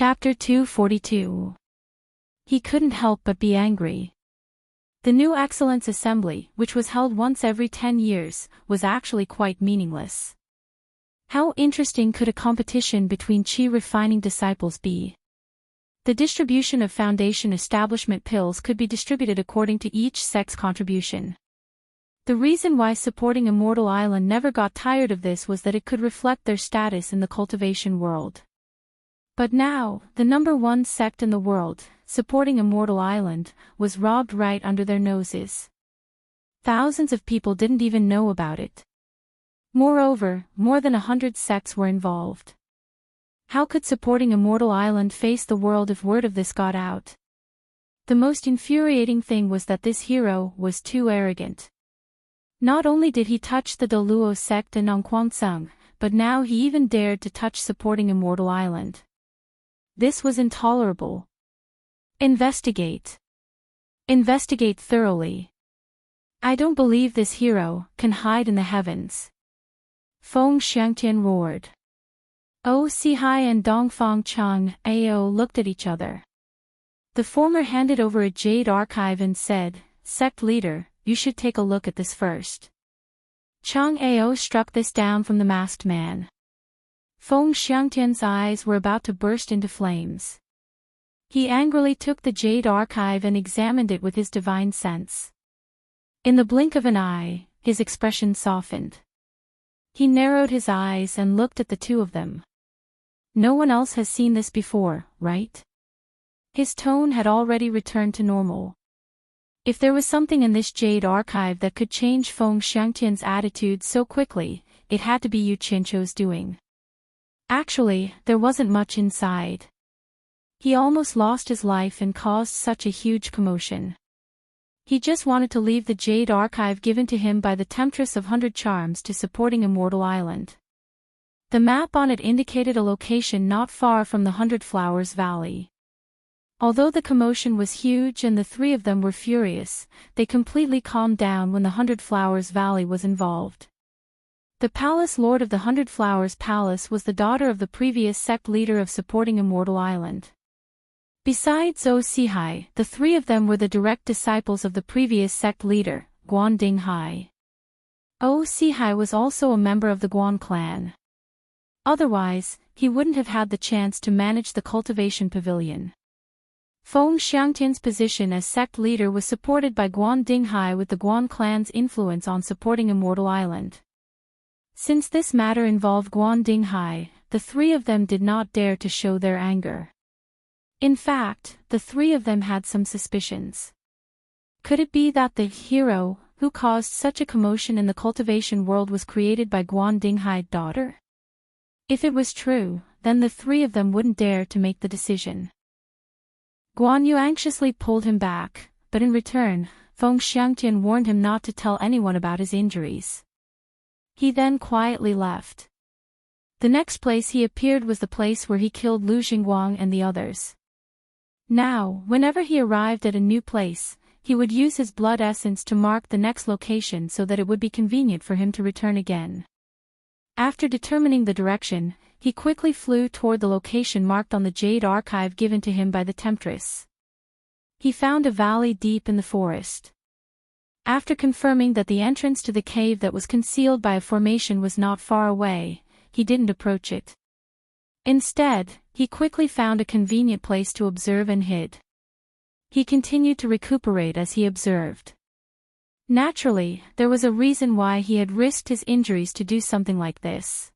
Chapter 242. He couldn't help but be angry. The new Excellence Assembly, which was held once every 10 years, was actually quite meaningless. How interesting could a competition between Qi refining disciples be? The distribution of Foundation establishment pills could be distributed according to each sect's contribution. The reason why supporting Immortal Island never got tired of this was that it could reflect their status in the cultivation world. But now, the number one sect in the world, supporting Immortal Island, was robbed right under their noses. Thousands of people didn't even know about it. Moreover, more than 100 sects were involved. How could supporting Immortal Island face the world if word of this got out? The most infuriating thing was that this hero was too arrogant. Not only did he touch the Deluo sect and Nongguangseng, but now he even dared to touch supporting Immortal Island. This was intolerable. Investigate. Investigate thoroughly. I don't believe this hero can hide in the heavens. Feng Xiangtian roared. Sihai and Dongfang Chang Ao looked at each other. The former handed over a jade archive and said, "Sect leader, you should take a look at this first." Chang Ao struck this down from the masked man. Feng Xiangtian's eyes were about to burst into flames. He angrily took the jade archive and examined it with his divine sense. In the blink of an eye, his expression softened. He narrowed his eyes and looked at the two of them. No one else has seen this before, right? His tone had already returned to normal. If there was something in this jade archive that could change Feng Xiangtian's attitude so quickly, it had to be Yu Qianqiu's doing. Actually, there wasn't much inside. He almost lost his life and caused such a huge commotion. He just wanted to leave the jade archive given to him by the Temptress of 100 Charms to supporting Immortal Island. The map on it indicated a location not far from the 100 Flowers Valley. Although the commotion was huge and the three of them were furious, they completely calmed down when the 100 Flowers Valley was involved. The Palace Lord of the 100 Flowers Palace was the daughter of the previous sect leader of supporting Immortal Island. Besides Sihai, the three of them were the direct disciples of the previous sect leader, Guan Dinghai. Sihai was also a member of the Guan clan. Otherwise, he wouldn't have had the chance to manage the cultivation pavilion. Feng Xiangtian's position as sect leader was supported by Guan Dinghai with the Guan clan's influence on supporting Immortal Island. Since this matter involved Guan Dinghai, the three of them did not dare to show their anger. In fact, the three of them had some suspicions. Could it be that the hero, who caused such a commotion in the cultivation world, was created by Guan Dinghai's daughter? If it was true, then the three of them wouldn't dare to make the decision. Guan Yu anxiously pulled him back, but in return, Feng Xiangtian warned him not to tell anyone about his injuries. He then quietly left. The next place he appeared was the place where he killed Lu Xingguang and the others. Now, whenever he arrived at a new place, he would use his blood essence to mark the next location so that it would be convenient for him to return again. After determining the direction, he quickly flew toward the location marked on the jade archive given to him by the Temptress. He found a valley deep in the forest. After confirming that the entrance to the cave that was concealed by a formation was not far away, he didn't approach it. Instead, he quickly found a convenient place to observe and hid. He continued to recuperate as he observed. Naturally, there was a reason why he had risked his injuries to do something like this.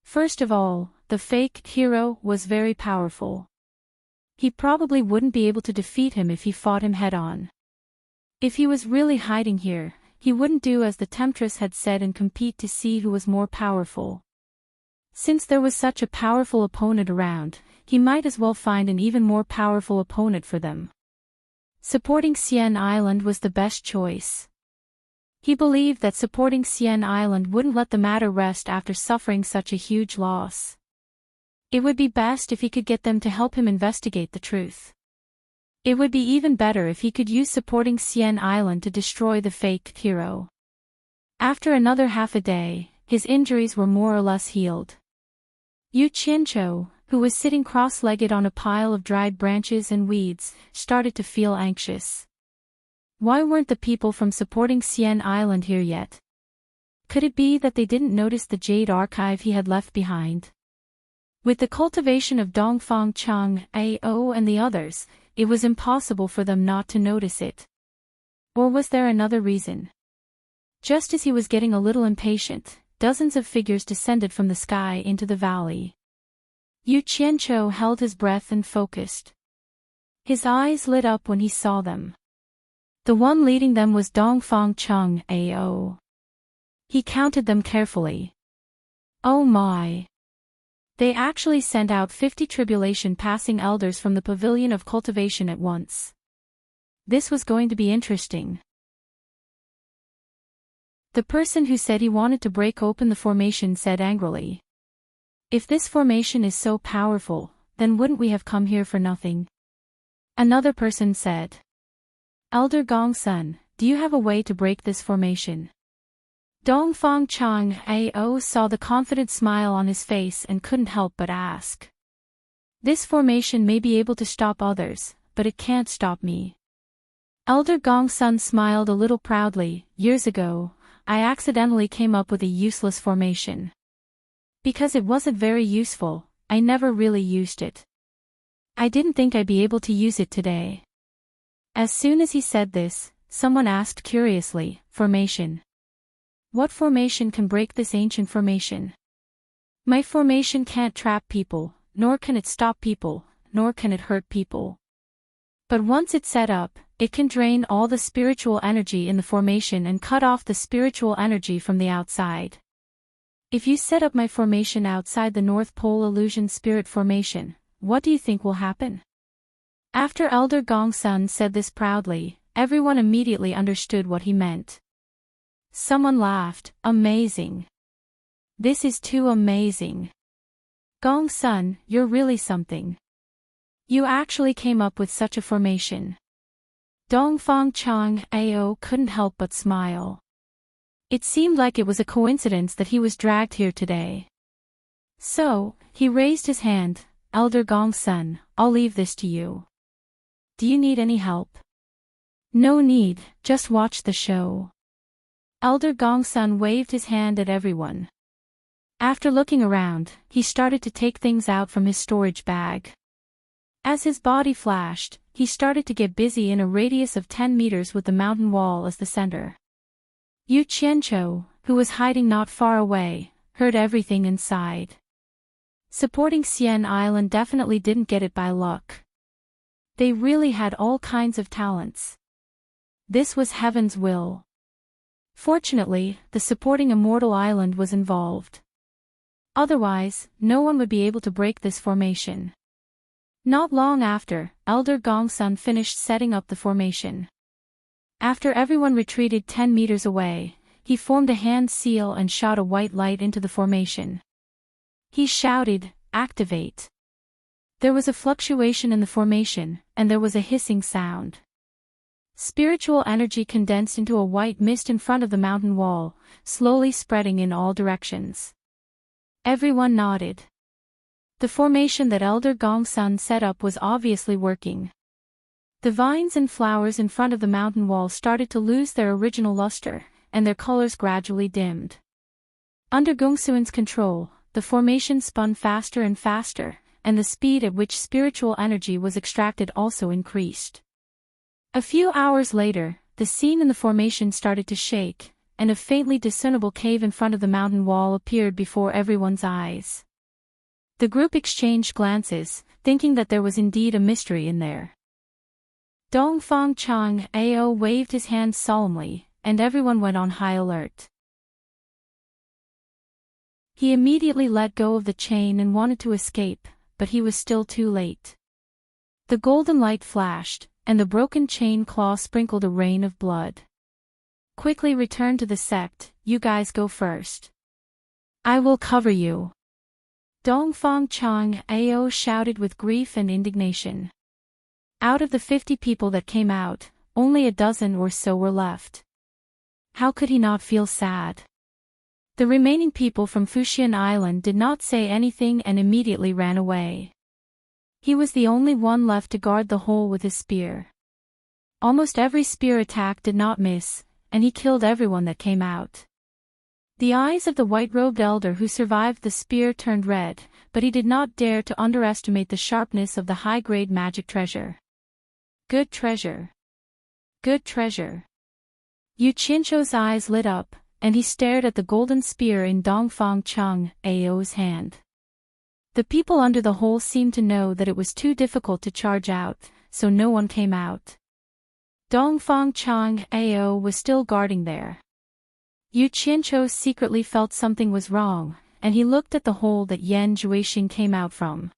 First of all, the fake hero was very powerful. He probably wouldn't be able to defeat him if he fought him head-on. If he was really hiding here, he wouldn't do as the Temptress had said and compete to see who was more powerful. Since there was such a powerful opponent around, he might as well find an even more powerful opponent for them. Supporting Xian Island was the best choice. He believed that supporting Xian Island wouldn't let the matter rest after suffering such a huge loss. It would be best if he could get them to help him investigate the truth. It would be even better if he could use supporting Xian Island to destroy the fake hero. After another half a day, his injuries were more or less healed. Yu Qianqiu, who was sitting cross-legged on a pile of dried branches and weeds, started to feel anxious. Why weren't the people from supporting Xian Island here yet? Could it be that they didn't notice the jade archive he had left behind? With the cultivation of Dongfang Chang, Ao and the others, it was impossible for them not to notice it. Or was there another reason? Just as he was getting a little impatient, dozens of figures descended from the sky into the valley. Yu Qianqiu held his breath and focused. His eyes lit up when he saw them. The one leading them was Dongfang Chang Ao. He counted them carefully. Oh my! They actually sent out 50 tribulation-passing elders from the pavilion of cultivation at once. This was going to be interesting. The person who said he wanted to break open the formation said angrily. If this formation is so powerful, then wouldn't we have come here for nothing? Another person said. Elder Gongsun, do you have a way to break this formation? Dongfang Chang Ao saw the confident smile on his face and couldn't help but ask. This formation may be able to stop others, but it can't stop me. Elder Gongsun smiled a little proudly. Years ago, I accidentally came up with a useless formation. Because it wasn't very useful, I never really used it. I didn't think I'd be able to use it today. As soon as he said this, someone asked curiously, formation. What formation can break this ancient formation? My formation can't trap people, nor can it stop people, nor can it hurt people. But once it's set up, it can drain all the spiritual energy in the formation and cut off the spiritual energy from the outside. If you set up my formation outside the North Pole Illusion Spirit Formation, what do you think will happen? After Elder Gongsun said this proudly, everyone immediately understood what he meant. Someone laughed, amazing. This is too amazing. Gongsun, you're really something. You actually came up with such a formation. Dongfang Chang Ao couldn't help but smile. It seemed like it was a coincidence that he was dragged here today. So, he raised his hand, Elder Gongsun, I'll leave this to you. Do you need any help? No need, just watch the show. Elder Gongsun waved his hand at everyone. After looking around, he started to take things out from his storage bag. As his body flashed, he started to get busy in a radius of 10 meters with the mountain wall as the center. Yu Qianqiu, who was hiding not far away, heard everything inside. Supporting Xian Island definitely didn't get it by luck. They really had all kinds of talents. This was heaven's will. Fortunately, the supporting Immortal Island was involved. Otherwise, no one would be able to break this formation. Not long after, Elder Gongsun finished setting up the formation. After everyone retreated 10 meters away, he formed a hand seal and shot a white light into the formation. He shouted, "Activate!" There was a fluctuation in the formation, and there was a hissing sound. Spiritual energy condensed into a white mist in front of the mountain wall, slowly spreading in all directions. Everyone nodded. The formation that Elder Gongsun set up was obviously working. The vines and flowers in front of the mountain wall started to lose their original luster, and their colors gradually dimmed. Under Gongsun's control, the formation spun faster and faster, and the speed at which spiritual energy was extracted also increased. A few hours later, the scene in the formation started to shake, and a faintly discernible cave in front of the mountain wall appeared before everyone's eyes. The group exchanged glances, thinking that there was indeed a mystery in there. Dongfang Chang Ao waved his hand solemnly, and everyone went on high alert. He immediately let go of the chain and wanted to escape, but he was still too late. The golden light flashed, and the broken chain claw sprinkled a rain of blood. Quickly return to the sect, you guys go first. I will cover you. Dongfang Chang Ao shouted with grief and indignation. Out of the 50 people that came out, only a dozen or so were left. How could he not feel sad? The remaining people from Fuxian Island did not say anything and immediately ran away. He was the only one left to guard the hole with his spear. Almost every spear attack did not miss, and he killed everyone that came out. The eyes of the white-robed elder who survived the spear turned red, but he did not dare to underestimate the sharpness of the high-grade magic treasure. Good treasure. Good treasure. Yu Qianqiu's eyes lit up, and he stared at the golden spear in Dongfang Chang Ao's hand. The people under the hole seemed to know that it was too difficult to charge out, so no one came out. Dongfang Chang Ao was still guarding there. Yu Qianqiu secretly felt something was wrong, and he looked at the hole that Yan Zhuixing came out from.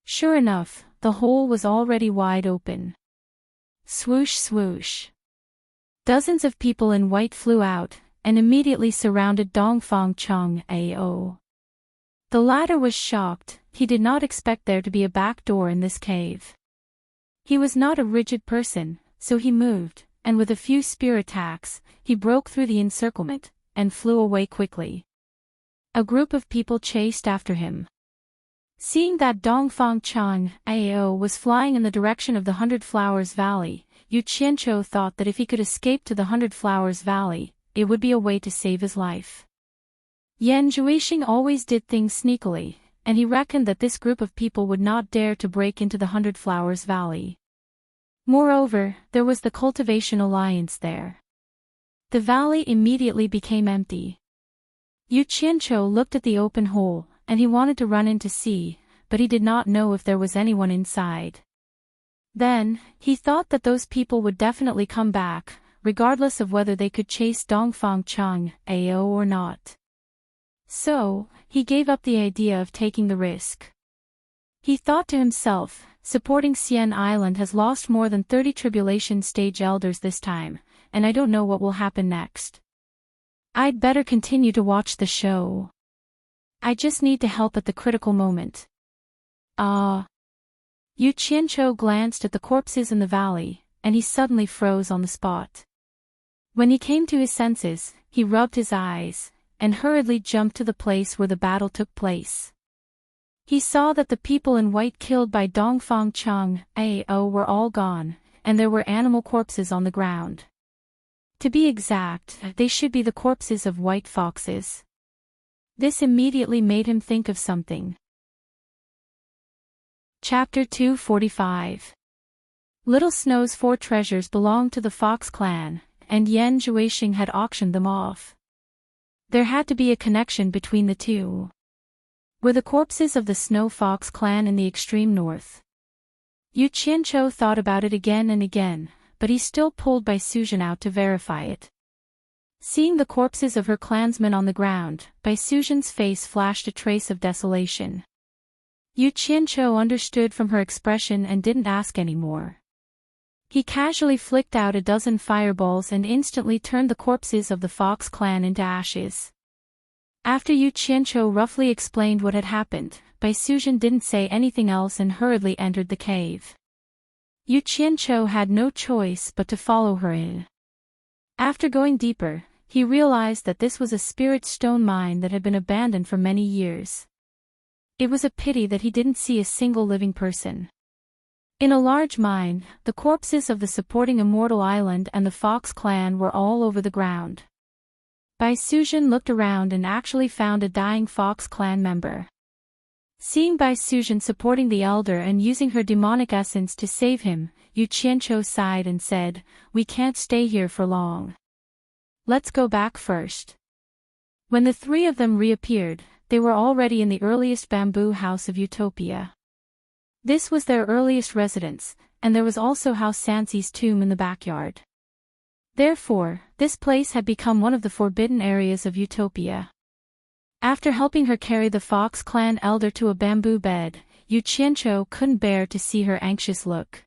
Sure enough, the hole was already wide open. Swoosh swoosh. Dozens of people in white flew out, and immediately surrounded Dongfang Chang Ao. The latter was shocked. He did not expect there to be a back door in this cave. He was not a rigid person, so he moved, and with a few spear attacks, he broke through the encirclement, and flew away quickly. A group of people chased after him. Seeing that Dongfang Chang Ao was flying in the direction of the Hundred Flowers Valley, Yu Qianqiu thought that if he could escape to the Hundred Flowers Valley, it would be a way to save his life. Yan Zhuixing always did things sneakily, and he reckoned that this group of people would not dare to break into the Hundred Flowers Valley. Moreover, there was the Cultivation Alliance there. The valley immediately became empty. Yu Qianqiu looked at the open hole, and he wanted to run in to see, but he did not know if there was anyone inside. Then, he thought that those people would definitely come back, regardless of whether they could chase Dongfang Chang Ao or not. So, he gave up the idea of taking the risk. He thought to himself, supporting Xian Island has lost more than 30 tribulation stage elders this time, and I don't know what will happen next. I'd better continue to watch the show. I just need to help at the critical moment. Yu Qianqiu glanced at the corpses in the valley, and he suddenly froze on the spot. When he came to his senses, he rubbed his eyes, and hurriedly jumped to the place where the battle took place. He saw that the people in white killed by Dongfang Chang Ao were all gone, and there were animal corpses on the ground. To be exact, they should be the corpses of white foxes. This immediately made him think of something. Chapter 245. Little Snow's 4 treasures belonged to the Fox clan, and Yan Zhuixing had auctioned them off. There had to be a connection between the two. Were the corpses of the Snow Fox clan in the extreme north? Yu Qianqiu thought about it again and again, but he still pulled Bai Suzhen out to verify it. Seeing the corpses of her clansmen on the ground, Bai Suzhen's face flashed a trace of desolation. Yu Qianqiu understood from her expression and didn't ask any more. He casually flicked out a dozen fireballs and instantly turned the corpses of the Fox clan into ashes. After Yu Qianqiu roughly explained what had happened, Bai Suzhen didn't say anything else and hurriedly entered the cave. Yu Qianqiu had no choice but to follow her in. After going deeper, he realized that this was a spirit stone mine that had been abandoned for many years. It was a pity that he didn't see a single living person. In a large mine, the corpses of the supporting Immortal Island and the Fox clan were all over the ground. Bai Suzhen looked around and actually found a dying Fox clan member. Seeing Bai Suzhen supporting the elder and using her demonic essence to save him, Yu Qianqiu sighed and said, "We can't stay here for long. Let's go back first." When the 3 of them reappeared, they were already in the earliest bamboo house of Utopia. This was their earliest residence, and there was also House Sanxi's tomb in the backyard. Therefore, this place had become one of the forbidden areas of Utopia. After helping her carry the Fox clan elder to a bamboo bed, Yu Qianqiu couldn't bear to see her anxious look.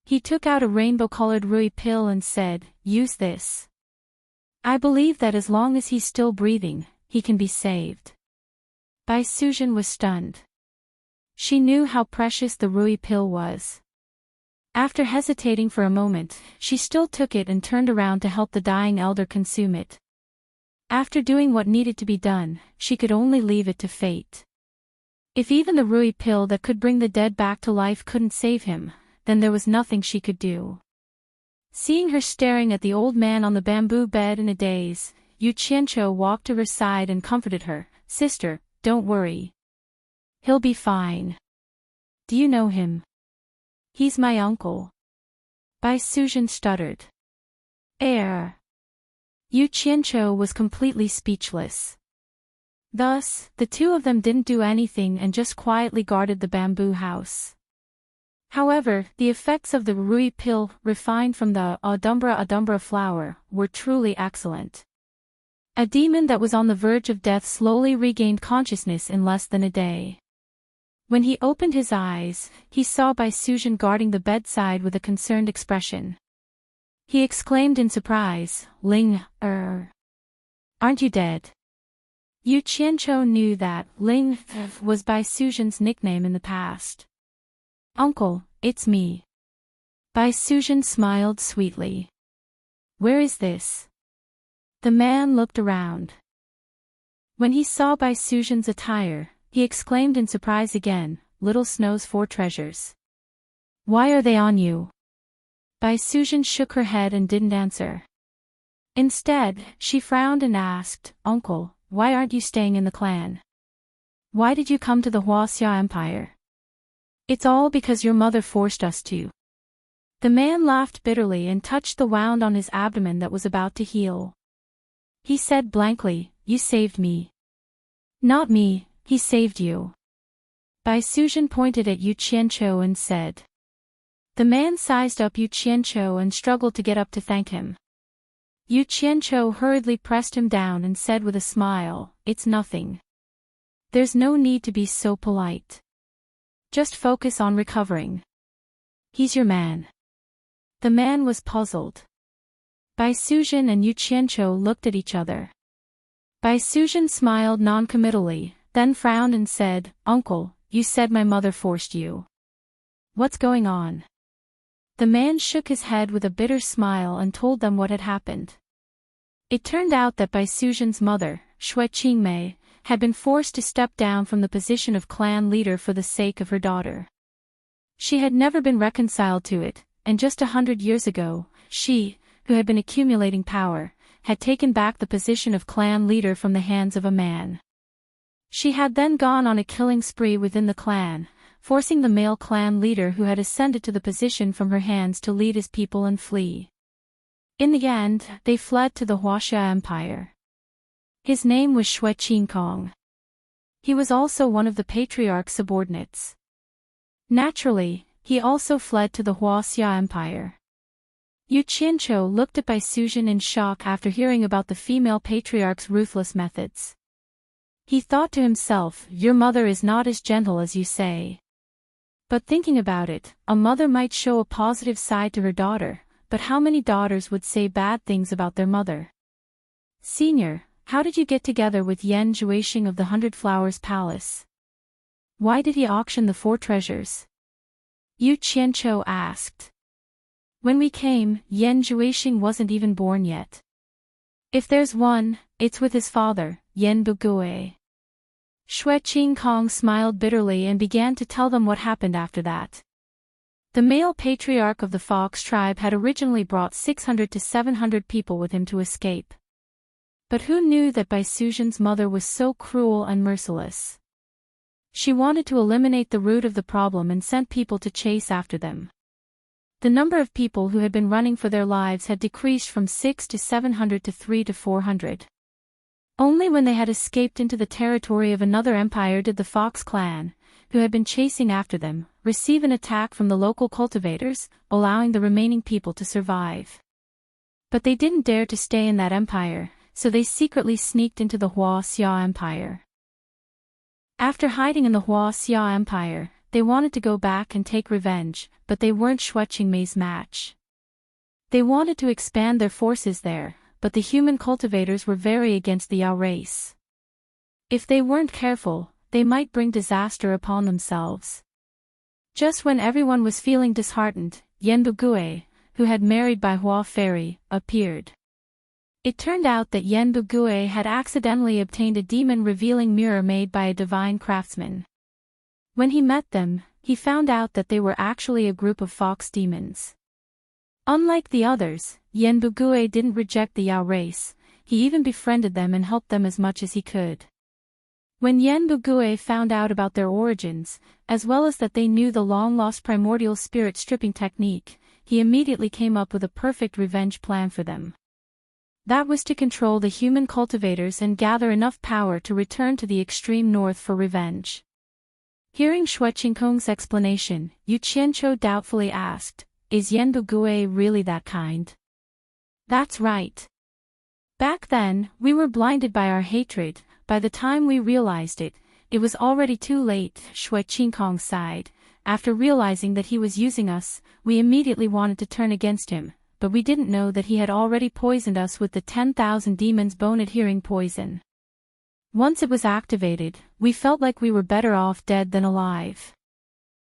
He took out a rainbow-colored Rui pill and said, "Use this. I believe that as long as he's still breathing, he can be saved." Bai Suzhen was stunned. She knew how precious the Rui pill was. After hesitating for a moment, she still took it and turned around to help the dying elder consume it. After doing what needed to be done, she could only leave it to fate. If even the Rui pill that could bring the dead back to life couldn't save him, then there was nothing she could do. Seeing her staring at the old man on the bamboo bed in a daze, Yu Qianqiu walked to her side and comforted her. "Sister, don't worry. He'll be fine. Do you know him?" "He's my uncle." Bai Suzhen stuttered. Yu Qianqiu was completely speechless. Thus, the two of them didn't do anything and just quietly guarded the bamboo house. However, the effects of the Rui pill, refined from the Adumbra flower, were truly excellent. A demon that was on the verge of death slowly regained consciousness in less than a day. When he opened his eyes, he saw Bai Suzhen guarding the bedside with a concerned expression. He exclaimed in surprise, "Ling, aren't you dead?" Yu Qianqiu knew that Ling was Bai Suzhen's nickname in the past. "Uncle, it's me." Bai Suzhen smiled sweetly. "Where is this?" The man looked around. When he saw Bai Suzhen's attire, he exclaimed in surprise again, "Little Snow's 4 treasures. Why are they on you?" Bai Suzhen shook her head and didn't answer. Instead, she frowned and asked, "Uncle, why aren't you staying in the clan? Why did you come to the Huaxia Empire?" "It's all because your mother forced us to." The man laughed bitterly and touched the wound on his abdomen that was about to heal. He said blankly, "You saved me." "Not me, he saved you." Bai Suzhen pointed at Yu Qianqiu and said. The man sized up Yu Qianqiu and struggled to get up to thank him. Yu Qianqiu hurriedly pressed him down and said with a smile, "It's nothing. There's no need to be so polite. Just focus on recovering. He's your man." The man was puzzled. Bai Suzhen and Yu Qianqiu looked at each other. Bai Suzhen smiled non-committally, then frowned and said, "Uncle, you said my mother forced you. What's going on?" The man shook his head with a bitter smile and told them what had happened. It turned out that Bai Suzhen's mother, Shui Qingmei, had been forced to step down from the position of clan leader for the sake of her daughter. She had never been reconciled to it, and just 100 years ago, she, who had been accumulating power, had taken back the position of clan leader from the hands of a man. She had then gone on a killing spree within the clan, forcing the male clan leader who had ascended to the position from her hands to lead his people and flee. In the end, they fled to the Huaxia Empire. His name was Shui Qingkong. He was also one of the patriarch's subordinates. Naturally, he also fled to the Huaxia Empire. Yu Qianqiu looked at Bai Suzhen in shock after hearing about the female patriarch's ruthless methods. He thought to himself, "Your mother is not as gentle as you say." But thinking about it, a mother might show a positive side to her daughter, but how many daughters would say bad things about their mother? "Senior, how did you get together with Yan Zhuixing of the 100 Flowers Palace? Why did he auction the 4 treasures?" Yu Qianqiu asked. "When we came, Yan Zhuixing wasn't even born yet. If there's one, it's with his father, Yan Bugui." Shui Qingkong smiled bitterly and began to tell them what happened after that. The male patriarch of the Fox tribe had originally brought 600 to 700 people with him to escape. But who knew that Bai Suzhen's mother was so cruel and merciless? She wanted to eliminate the root of the problem and sent people to chase after them. The number of people who had been running for their lives had decreased from 6 to 700 to 3 to 400. Only when they had escaped into the territory of another empire did the Fox clan, who had been chasing after them, receive an attack from the local cultivators, allowing the remaining people to survive. But they didn't dare to stay in that empire, so they secretly sneaked into the Huaxia Empire. After hiding in the Huaxia Empire, they wanted to go back and take revenge, but they weren't Shui Qingmei's match. They wanted to expand their forces there, but the human cultivators were very against the Yao race. If they weren't careful, they might bring disaster upon themselves. Just when everyone was feeling disheartened, Yan Bugui, who had married Bai Hua Fairy, appeared. It turned out that Yen Bugui had accidentally obtained a demon-revealing mirror made by a divine craftsman. When he met them, he found out that they were actually a group of fox demons. Unlike the others, Yen Bugui didn't reject the Yao race, he even befriended them and helped them as much as he could. When Yen Bugui found out about their origins, as well as that they knew the long-lost primordial spirit stripping technique, he immediately came up with a perfect revenge plan for them. That was to control the human cultivators and gather enough power to return to the extreme north for revenge. Hearing Xue Qingkong's explanation, Yu Qianqiu doubtfully asked, "Is Yen Bugui really that kind?" "That's right. Back then, we were blinded by our hatred. By the time we realized it, it was already too late," Xue Qingkong sighed. "After realizing that he was using us, we immediately wanted to turn against him, but we didn't know that he had already poisoned us with the 10,000 demons bone-adhering poison. Once it was activated, we felt like we were better off dead than alive.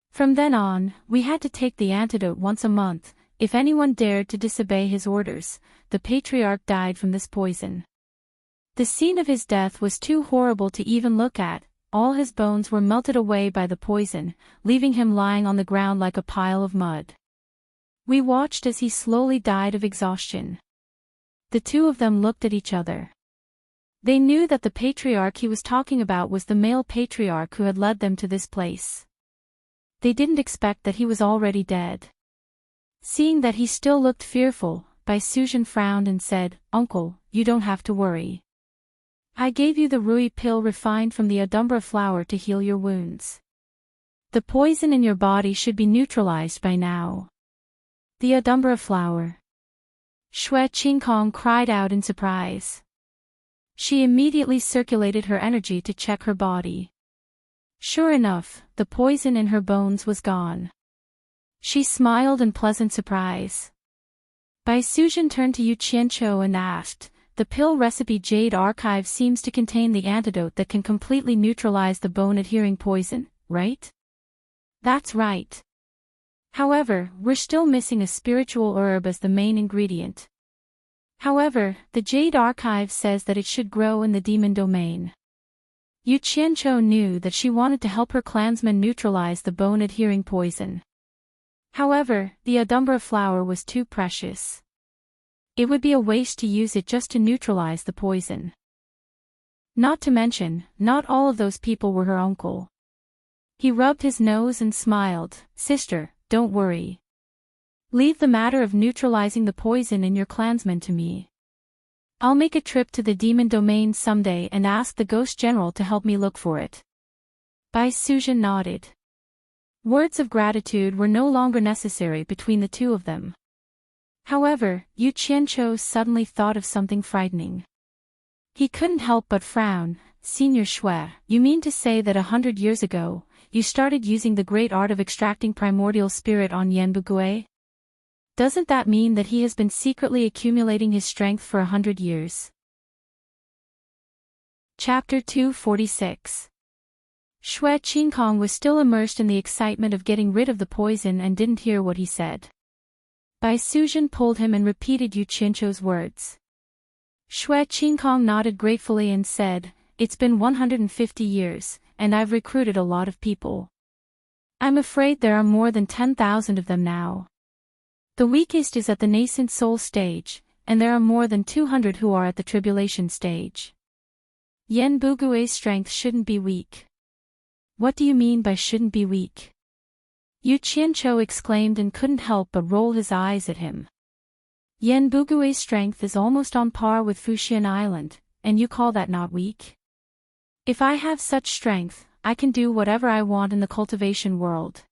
From then on, we had to take the antidote once a month. If anyone dared to disobey his orders, the patriarch died from this poison. The scene of his death was too horrible to even look at. All his bones were melted away by the poison, leaving him lying on the ground like a pile of mud. We watched as he slowly died of exhaustion. The two of them looked at each other. They knew that the patriarch he was talking about was the male patriarch who had led them to this place. They didn't expect that he was already dead. Seeing that he still looked fearful, Bai Suzhen frowned and said, "Uncle, you don't have to worry. I gave you the Rui pill refined from the Adumbra flower to heal your wounds. The poison in your body should be neutralized by now." "The Adumbra flower?" Xue Qingkong cried out in surprise. She immediately circulated her energy to check her body. Sure enough, the poison in her bones was gone. She smiled in pleasant surprise. Bai Suzhen turned to Yu Qianqiu and asked, "The pill recipe Jade Archive seems to contain the antidote that can completely neutralize the bone-adhering poison, right?" "That's right. However, we're still missing a spiritual herb as the main ingredient. However, the Jade Archive says that it should grow in the demon domain." Yu Qianqiu knew that she wanted to help her clansmen neutralize the bone-adhering poison. However, the Adumbra flower was too precious. It would be a waste to use it just to neutralize the poison. Not to mention, not all of those people were her uncle. He rubbed his nose and smiled. "Sister, don't worry. Leave the matter of neutralizing the poison in your clansmen to me. I'll make a trip to the demon domain someday and ask the ghost general to help me look for it." Bai Suzhen nodded. Words of gratitude were no longer necessary between the two of them. However, Yu Qianqiu suddenly thought of something frightening. He couldn't help but frown. "Senior Xue, you mean to say that 100 years ago, you started using the great art of extracting primordial spirit on Yen Bugui? Doesn't that mean that he has been secretly accumulating his strength for 100 years? Chapter 246. Xue Qingkong was still immersed in the excitement of getting rid of the poison and didn't hear what he said. Bai Suzhen pulled him and repeated Yu Qianqiu's words. Xue Qingkong nodded gratefully and said, "It's been 150 years, and I've recruited a lot of people. I'm afraid there are more than 10,000 of them now. The weakest is at the nascent soul stage, and there are more than 200 who are at the tribulation stage. Yen Bugui's strength shouldn't be weak." "What do you mean by shouldn't be weak?" Yu Qianqiu exclaimed and couldn't help but roll his eyes at him. "Yen Bugui's strength is almost on par with Fuxian Island, and you call that not weak? If I have such strength, I can do whatever I want in the cultivation world.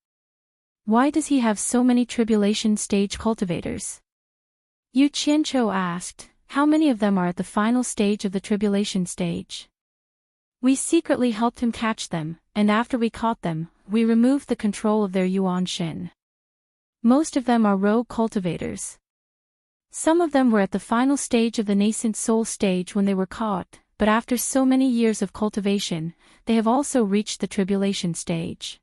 Why does he have so many tribulation stage cultivators?" Yu Qianqiu asked, "How many of them are at the final stage of the tribulation stage?" "We secretly helped him catch them, and after we caught them, we removed the control of their Yuan Shin. Most of them are rogue cultivators. Some of them were at the final stage of the nascent soul stage when they were caught, but after so many years of cultivation, they have also reached the tribulation stage.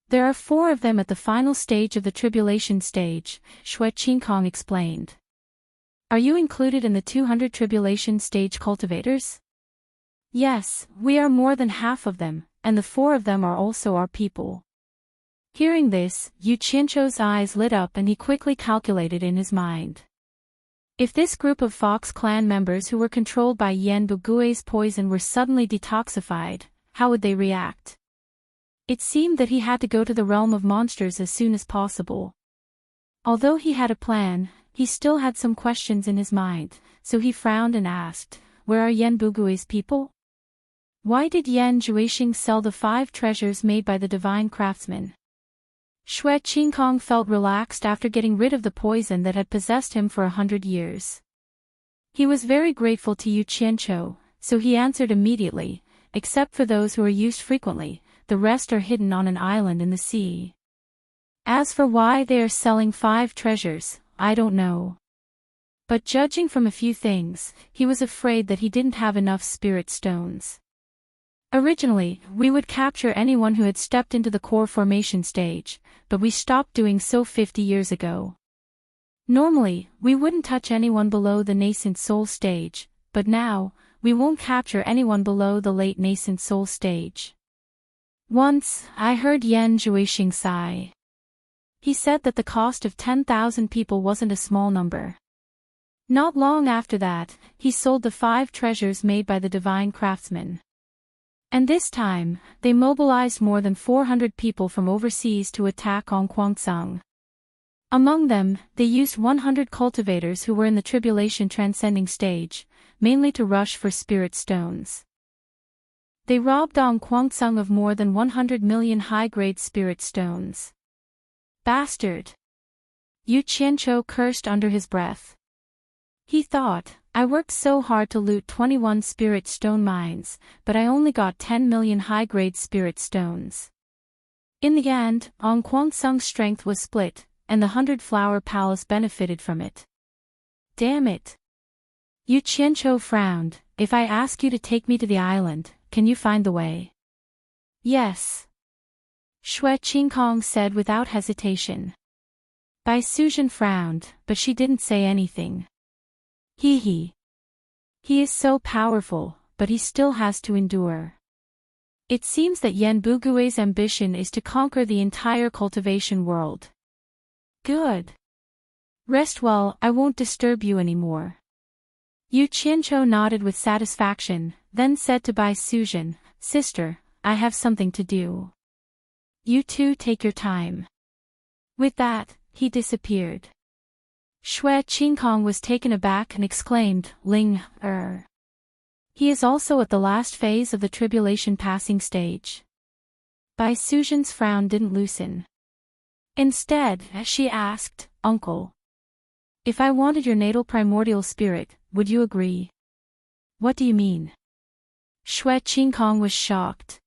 There are 4 of them at the final stage of the tribulation stage," Xue Qingkong explained. Are you included in the 200 tribulation stage cultivators? Yes, we are more than half of them, and the 4 of them are also our people. Hearing this, Yu Qianzhou's eyes lit up and he quickly calculated in his mind. If this group of Fox clan members who were controlled by Yan Bugui's poison were suddenly detoxified, how would they react? It seemed that he had to go to the realm of monsters as soon as possible. Although he had a plan, he still had some questions in his mind, so he frowned and asked, "Where are Yan Bugui's people? Why did Yan Zhuixing sell the 5 treasures made by the divine craftsman?" Xue Qingkong felt relaxed after getting rid of the poison that had possessed him for 100 years. He was very grateful to Yu Qianzhou, so he answered immediately, "Except for those who are used frequently, the rest are hidden on an island in the sea. As for why they are selling 5 treasures, I don't know. But judging from a few things, he was afraid that he didn't have enough spirit stones. Originally, we would capture anyone who had stepped into the core formation stage, but we stopped doing so 50 years ago. Normally, we wouldn't touch anyone below the nascent soul stage, but now, we won't capture anyone below the late nascent soul stage." Once, I heard Yan Zhuixing sigh. He said that the cost of 10,000 people wasn't a small number. Not long after that, he sold the 5 treasures made by the divine craftsman. And this time, they mobilized more than 400 people from overseas to attack Onquangsang. Among them, they used 100 cultivators who were in the tribulation transcending stage, mainly to rush for spirit stones. They robbed Onquangsang of more than 100 million high-grade spirit stones. Bastard! Yu Qianzhou cursed under his breath. He thought, "I worked so hard to loot 21 spirit stone mines, but I only got 10 million high-grade spirit stones." In the end, Onquangsang's strength was split, and the 100-flower palace benefited from it. Damn it! Yu Qianzhou frowned. "If I ask you to take me to the island, can you find the way?" "Yes," Xue Qingkong said without hesitation. Bai Suzhen frowned, but she didn't say anything. He is so powerful, but he still has to endure. It seems that Yan Bugui's ambition is to conquer the entire cultivation world. Good. Rest well, I won't disturb you anymore. Yu Qianzhou nodded with satisfaction, then said to Bai Suzhen, "Sister, I have something to do. You two take your time." With that, he disappeared. Xue Qingkong was taken aback and exclaimed, "Ling, He is also at the last phase of the tribulation passing stage." Bai Suzhen's frown didn't loosen. Instead, she asked, "Uncle, if I wanted your natal primordial spirit, would you agree?" "What do you mean?" Xue Qingkong was shocked.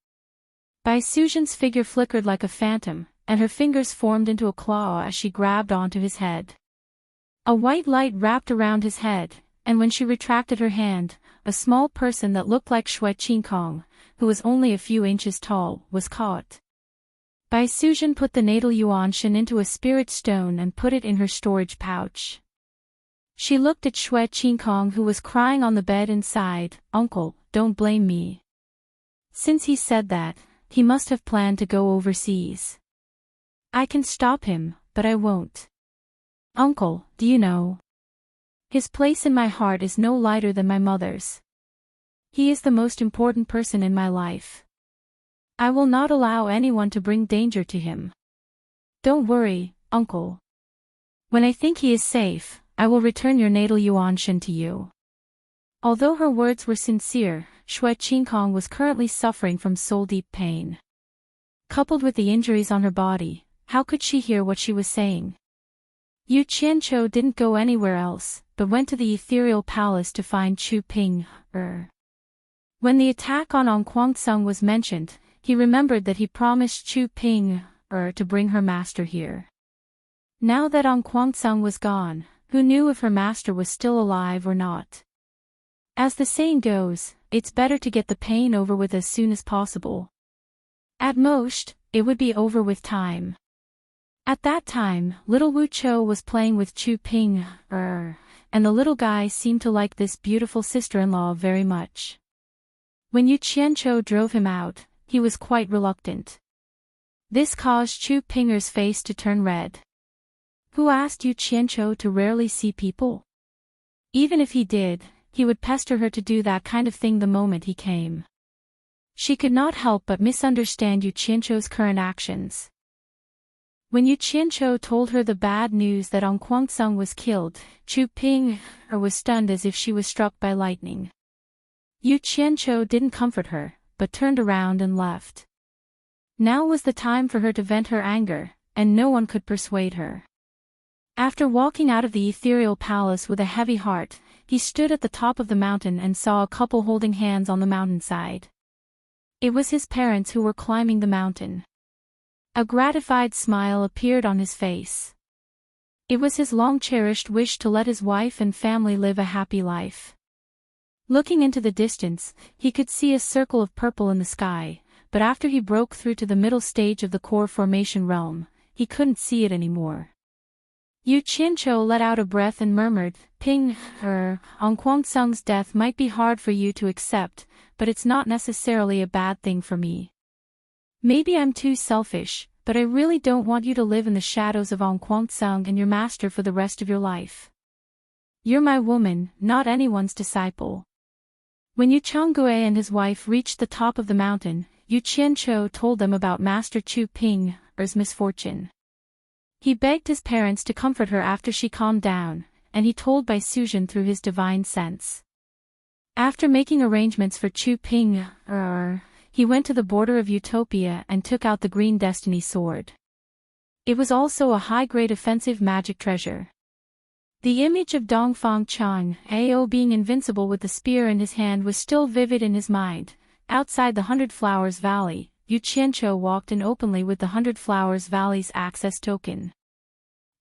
Bai Suzhen's figure flickered like a phantom, and her fingers formed into a claw as she grabbed onto his head. A white light wrapped around his head, and when she retracted her hand, a small person that looked like Xue Qingkong, who was only a few inches tall, was caught. Bai Suzhen put the natal yuanshan into a spirit stone and put it in her storage pouch. She looked at Xue Qingkong who was crying on the bed and sighed, "Uncle, don't blame me." Since he said that, he must have planned to go overseas. "I can stop him, but I won't. Uncle, do you know? His place in my heart is no lighter than my mother's. He is the most important person in my life. I will not allow anyone to bring danger to him. Don't worry, Uncle. When I think he is safe, I will return your natal yuanshan to you." Although her words were sincere, Xue Qingkong was currently suffering from soul-deep pain. Coupled with the injuries on her body, how could she hear what she was saying? Yu Qianzhou didn't go anywhere else, but went to the ethereal palace to find Chu Ping. When the attack on Onquangsang was mentioned, he remembered that he promised Chu Ping to bring her master here. Now that Onquangsang was gone, who knew if her master was still alive or not? As the saying goes, it's better to get the pain over with as soon as possible. At most, it would be over with time. At that time, little Wu Chou was playing with Chu Ping, and the little guy seemed to like this beautiful sister-in-law very much. When Yu Qianqiu drove him out, he was quite reluctant. This caused Chu Pinger's face to turn red. Who asked Yu Qianqiu to rarely see people? Even if he did, he would pester her to do that kind of thing the moment he came. She could not help but misunderstand Yu Qianqiu's current actions. When Yu Qianqiu told her the bad news that Ong Guangsung was killed, Chu Pinger was stunned as if she was struck by lightning. Yu Qianqiu didn't comfort her, but turned around and left. Now was the time for her to vent her anger, and no one could persuade her. After walking out of the ethereal palace with a heavy heart, he stood at the top of the mountain and saw a couple holding hands on the mountainside. It was his parents who were climbing the mountain. A gratified smile appeared on his face. It was his long-cherished wish to let his wife and family live a happy life. Looking into the distance, he could see a circle of purple in the sky, but after he broke through to the middle stage of the core formation realm, he couldn't see it anymore. Yu Qianqiu let out a breath and murmured, "Ping, Ong Guangsung's death might be hard for you to accept, but it's not necessarily a bad thing for me. Maybe I'm too selfish, but I really don't want you to live in the shadows of Ong Guangsung and your master for the rest of your life. You're my woman, not anyone's disciple." When Yu Chonggui and his wife reached the top of the mountain, Yu Qianqiu told them about Master Chu Pinger's misfortune. He begged his parents to comfort her after she calmed down, and he told Bai Suzhen through his divine sense. After making arrangements for Chu Pinger, he went to the border of Utopia and took out the Green Destiny Sword. It was also a high-grade offensive magic treasure. The image of Dongfang Chang Ao being invincible with the spear in his hand was still vivid in his mind. Outside the Hundred Flowers Valley, Yu Qianqiu walked in openly with the Hundred Flowers Valley's access token.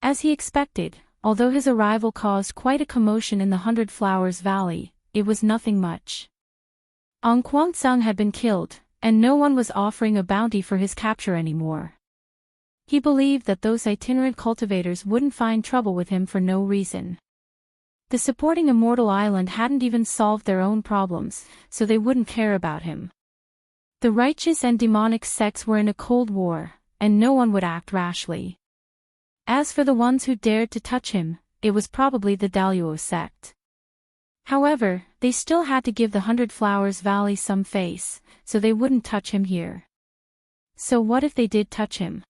As he expected, although his arrival caused quite a commotion in the Hundred Flowers Valley, it was nothing much. Ong Guangsung had been killed, and no one was offering a bounty for his capture anymore. He believed that those itinerant cultivators wouldn't find trouble with him for no reason. The supporting Immortal Island hadn't even solved their own problems, so they wouldn't care about him. The righteous and demonic sects were in a cold war, and no one would act rashly. As for the ones who dared to touch him, it was probably the Daluo sect. However, they still had to give the Hundred Flowers Valley some face, so they wouldn't touch him here. So what if they did touch him?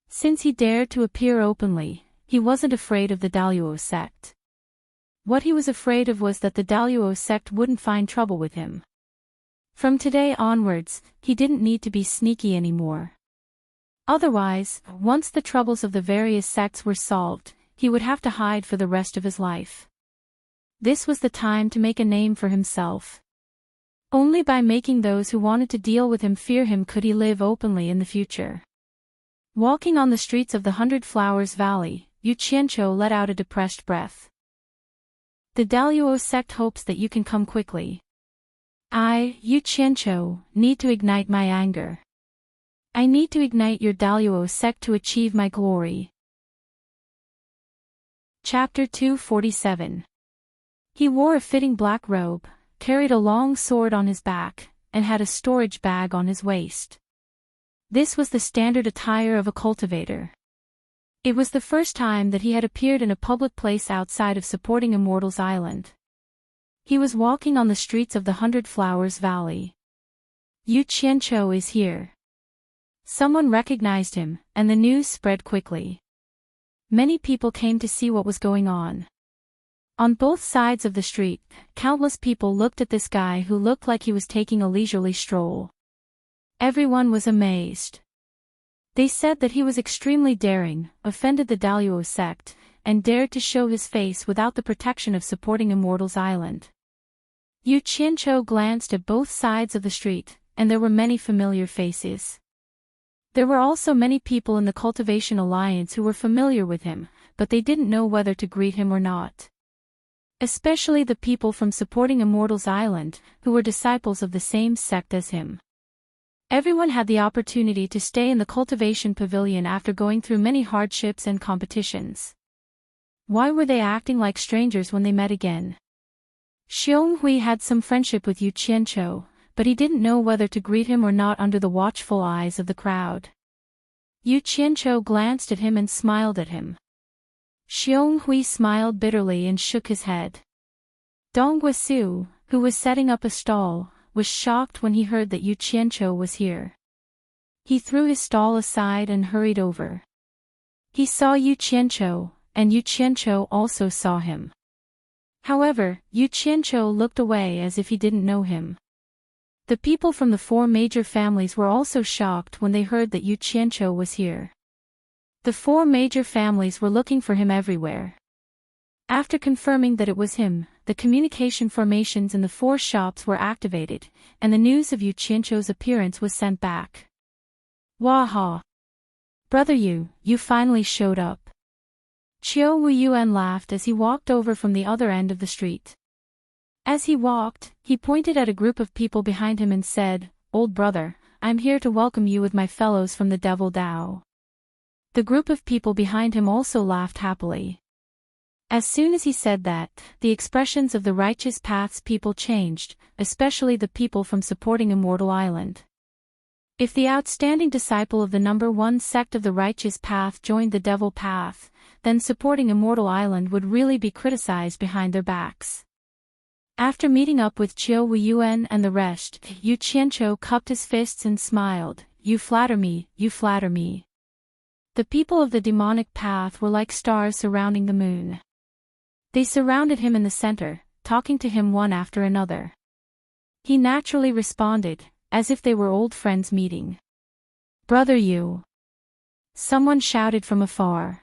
Since he dared to appear openly, he wasn't afraid of the Daluo sect. What he was afraid of was that the Daluo sect wouldn't find trouble with him. From today onwards, he didn't need to be sneaky anymore. Otherwise, once the troubles of the various sects were solved, he would have to hide for the rest of his life. This was the time to make a name for himself. Only by making those who wanted to deal with him fear him could he live openly in the future. Walking on the streets of the Hundred Flowers Valley, Yu Qianqiu let out a depressed breath. The Daluo sect hopes that you can come quickly. I, Yu Qianqiu, need to ignite my anger. I need to ignite your Daluo sect to achieve my glory. Chapter 247. He wore a fitting black robe, carried a long sword on his back, and had a storage bag on his waist. This was the standard attire of a cultivator. It was the first time that he had appeared in a public place outside of supporting Immortals Island. He was walking on the streets of the Hundred Flowers Valley. Yu Qianqiu is here. Someone recognized him, and the news spread quickly. Many people came to see what was going on. On both sides of the street, countless people looked at this guy who looked like he was taking a leisurely stroll. Everyone was amazed. They said that he was extremely daring, offended the Daluo sect, and dared to show his face without the protection of supporting Immortals Island. Yu Qianqiu glanced at both sides of the street, and there were many familiar faces. There were also many people in the Cultivation Alliance who were familiar with him, but they didn't know whether to greet him or not. Especially the people from supporting Immortals Island, who were disciples of the same sect as him. Everyone had the opportunity to stay in the Cultivation Pavilion after going through many hardships and competitions. Why were they acting like strangers when they met again? Xionghui had some friendship with Yu Qianqiu, but he didn't know whether to greet him or not under the watchful eyes of the crowd. Yu Qianqiu glanced at him and smiled at him. Xionghui smiled bitterly and shook his head. Dong Guisu, who was setting up a stall, was shocked when he heard that Yu Qianqiu was here. He threw his stall aside and hurried over. He saw Yu Qianqiu, and Yu Qianqiu also saw him. However, Yu Qianqiu looked away as if he didn't know him. The people from the 4 major families were also shocked when they heard that Yu Qianqiu was here. The 4 major families were looking for him everywhere. After confirming that it was him, the communication formations in the 4 shops were activated, and the news of Yu Qianqiu's appearance was sent back. Waha! Brother Yu, you finally showed up. Qiu Wuyuan laughed as he walked over from the other end of the street. As he walked, he pointed at a group of people behind him and said, "Old brother, I'm here to welcome you with my fellows from the Devil Dao." The group of people behind him also laughed happily. As soon as he said that, the expressions of the righteous path's people changed, especially the people from supporting Immortal Island. If the outstanding disciple of the number 1 sect of the righteous path joined the devil path, then supporting Immortal Island would really be criticized behind their backs. After meeting up with Qiu Wuyuan and the rest, Yu Qianqiu cupped his fists and smiled. "You flatter me, you flatter me." The people of the demonic path were like stars surrounding the moon. They surrounded him in the center, talking to him one after another. He naturally responded, as if they were old friends meeting. "Brother Yu!" Someone shouted from afar.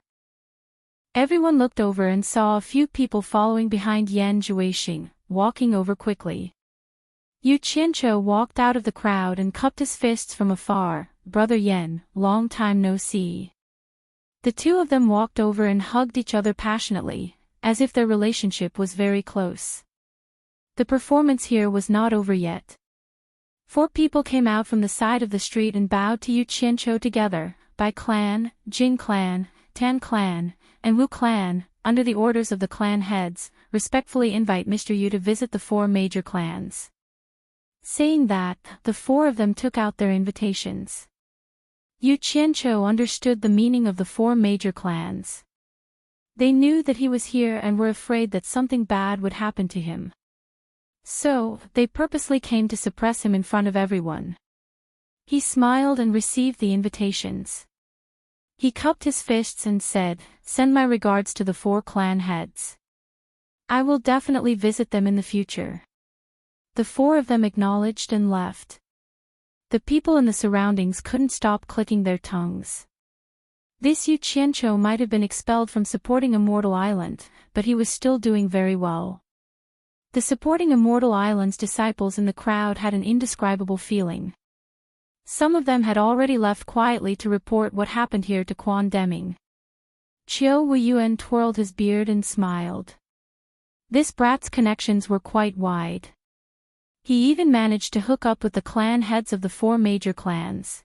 Everyone looked over and saw a few people following behind Yan Zhuixing, walking over quickly. Yu Qianqiu walked out of the crowd and cupped his fists from afar. "Brother Yan, long time no see." The 2 of them walked over and hugged each other passionately, as if their relationship was very close. The performance here was not over yet. 4 people came out from the side of the street and bowed to Yu Qianqiu together, by clan, Jin clan, Tan clan, and Wu clan, under the orders of the clan heads, respectfully invite Mr. Yu to visit the 4 major clans. Saying that, the 4 of them took out their invitations. Yu Qianqiu understood the meaning of the 4 major clans. They knew that he was here and were afraid that something bad would happen to him. So, they purposely came to suppress him in front of everyone. He smiled and received the invitations. He cupped his fists and said, "Send my regards to the 4 clan heads. I will definitely visit them in the future." The 4 of them acknowledged and left. The people in the surroundings couldn't stop clicking their tongues. This Yu Qianqiu might have been expelled from supporting Immortal Island, but he was still doing very well. The supporting Immortal Island's disciples in the crowd had an indescribable feeling. Some of them had already left quietly to report what happened here to Quan Deming. Qiu Wuyuan twirled his beard and smiled. This brat's connections were quite wide. He even managed to hook up with the clan heads of the 4 major clans.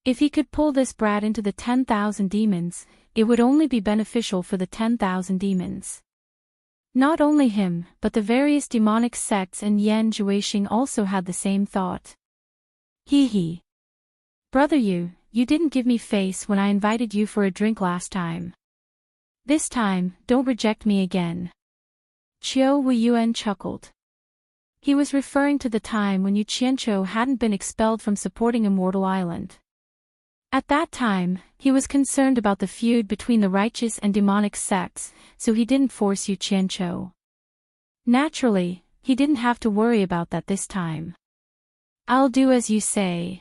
If he could pull this brat into the 10,000 demons, it would only be beneficial for the 10,000 demons. Not only him, but the various demonic sects and Yan Zhuixing also had the same thought. Hee. Brother Yu, you didn't give me face when I invited you for a drink last time. This time, don't reject me again. Qiu Wuyuan chuckled. He was referring to the time when Yu Qianqiu hadn't been expelled from supporting Immortal Island. At that time, he was concerned about the feud between the righteous and demonic sects, so he didn't force Yu Qianqiu. Naturally, he didn't have to worry about that this time. "I'll do as you say."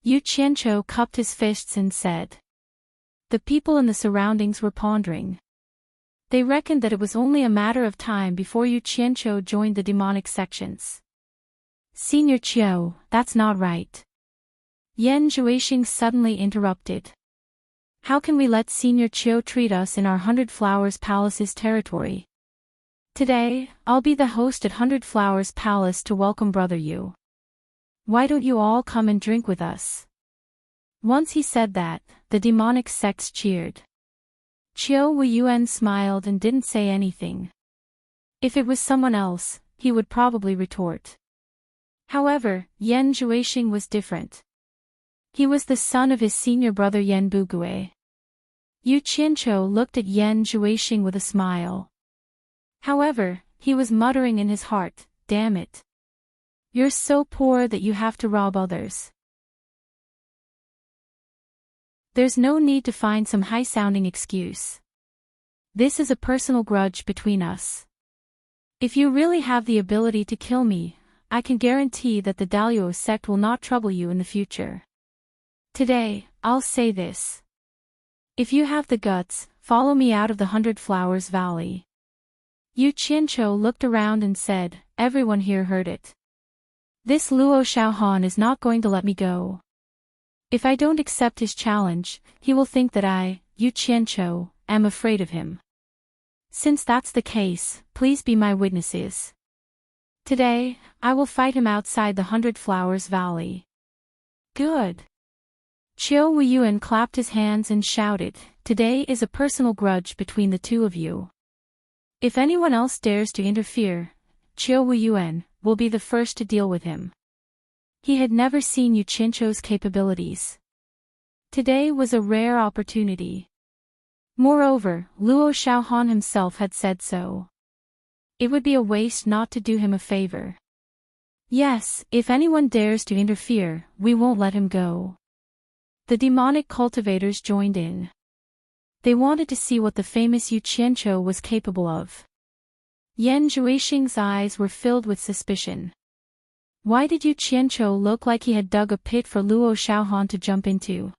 Yu Qianqiu cupped his fists and said. The people in the surroundings were pondering. They reckoned that it was only a matter of time before Yu Qianqiu joined the demonic sections. "Senior Qiu, that's not right." Yan Zhuixing suddenly interrupted. "How can we let Senior Qiu treat us in our 100 Flowers Palace's territory? Today, I'll be the host at 100 Flowers Palace to welcome Brother Yu. Why don't you all come and drink with us?" Once he said that, the demonic sects cheered. Qiu Weiyuan smiled and didn't say anything. If it was someone else, he would probably retort. However, Yan Zhuixing was different. He was the son of his senior brother Yan Bugui. Yu Qianqiu looked at Yan Zhuixing with a smile. However, he was muttering in his heart, "Damn it. You're so poor that you have to rob others. There's no need to find some high-sounding excuse. This is a personal grudge between us. If you really have the ability to kill me, I can guarantee that the Daluo sect will not trouble you in the future. Today, I'll say this. If you have the guts, follow me out of the 100 Flowers Valley." Yu Qianqiu looked around and said, "Everyone here heard it. This Luo Xiaohan is not going to let me go. If I don't accept his challenge, he will think that I, Yu Qianqiu, am afraid of him. Since that's the case, please be my witnesses. Today, I will fight him outside the 100 Flowers Valley." "Good." Qiu Weiyuan clapped his hands and shouted, "Today is a personal grudge between the two of you. If anyone else dares to interfere, Qiu Weiyuan will be the first to deal with him." He had never seen Yu Qianqiu's capabilities. Today was a rare opportunity. Moreover, Luo Xiaohan himself had said so. It would be a waste not to do him a favor. "Yes, if anyone dares to interfere, we won't let him go." The demonic cultivators joined in. They wanted to see what the famous Yu Qianqiu was capable of. Yan Zhuixing's eyes were filled with suspicion. Why did Yu Qianqiu look like he had dug a pit for Luo Xiaohan to jump into?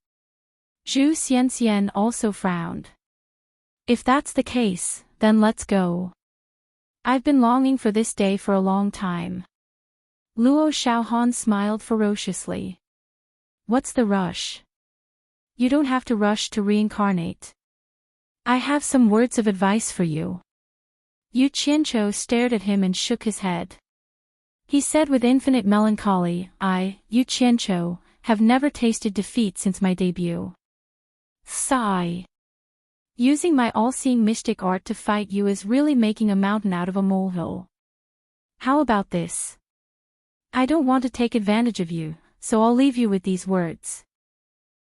Zhu Xianxian also frowned. "If that's the case, then let's go. I've been longing for this day for a long time." Luo Xiaohan smiled ferociously. "What's the rush? You don't have to rush to reincarnate. I have some words of advice for you." Yu Qianqiu stared at him and shook his head. He said with infinite melancholy, "I, Yu Qianqiu, have never tasted defeat since my debut. Sigh. Using my all-seeing mystic art to fight you is really making a mountain out of a molehill. How about this? I don't want to take advantage of you, so I'll leave you with these words.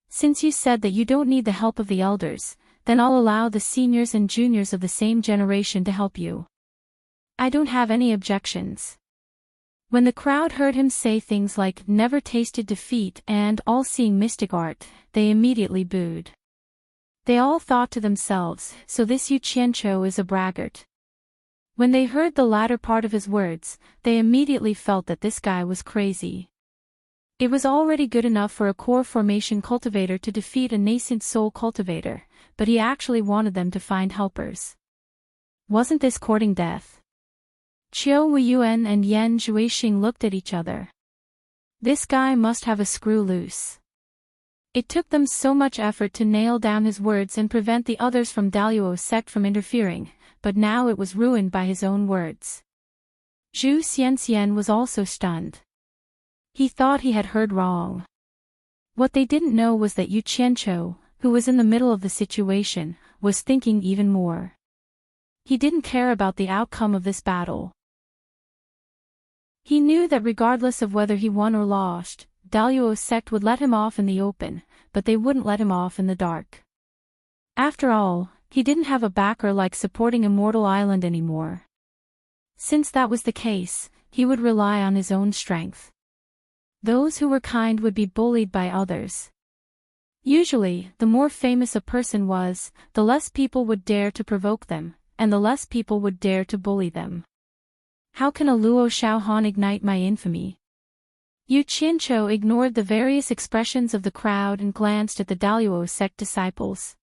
Since you said that you don't need the help of the elders, then I'll allow the seniors and juniors of the same generation to help you. I don't have any objections." When the crowd heard him say things like "never tasted defeat" and "all-seeing mystic art," they immediately booed. They all thought to themselves, so this Yu Qianqiu is a braggart. When they heard the latter part of his words, they immediately felt that this guy was crazy. It was already good enough for a core formation cultivator to defeat a nascent soul cultivator, but he actually wanted them to find helpers. Wasn't this courting death? Qiu Weiyuan and Yan Zhuixing looked at each other. This guy must have a screw loose. It took them so much effort to nail down his words and prevent the others from Daluo sect from interfering, but now it was ruined by his own words. Zhu Xianxian was also stunned. He thought he had heard wrong. What they didn't know was that Yu Qianqiu, who was in the middle of the situation, was thinking even more. He didn't care about the outcome of this battle. He knew that regardless of whether he won or lost, Daluo sect would let him off in the open, but they wouldn't let him off in the dark. After all, he didn't have a backer like supporting Immortal Island anymore. Since that was the case, he would rely on his own strength. Those who were kind would be bullied by others. Usually, the more famous a person was, the less people would dare to provoke them, and the less people would dare to bully them. How can a Luo Xiaohan ignite my infamy? Yu Qianqiu ignored the various expressions of the crowd and glanced at the Daluo sect disciples.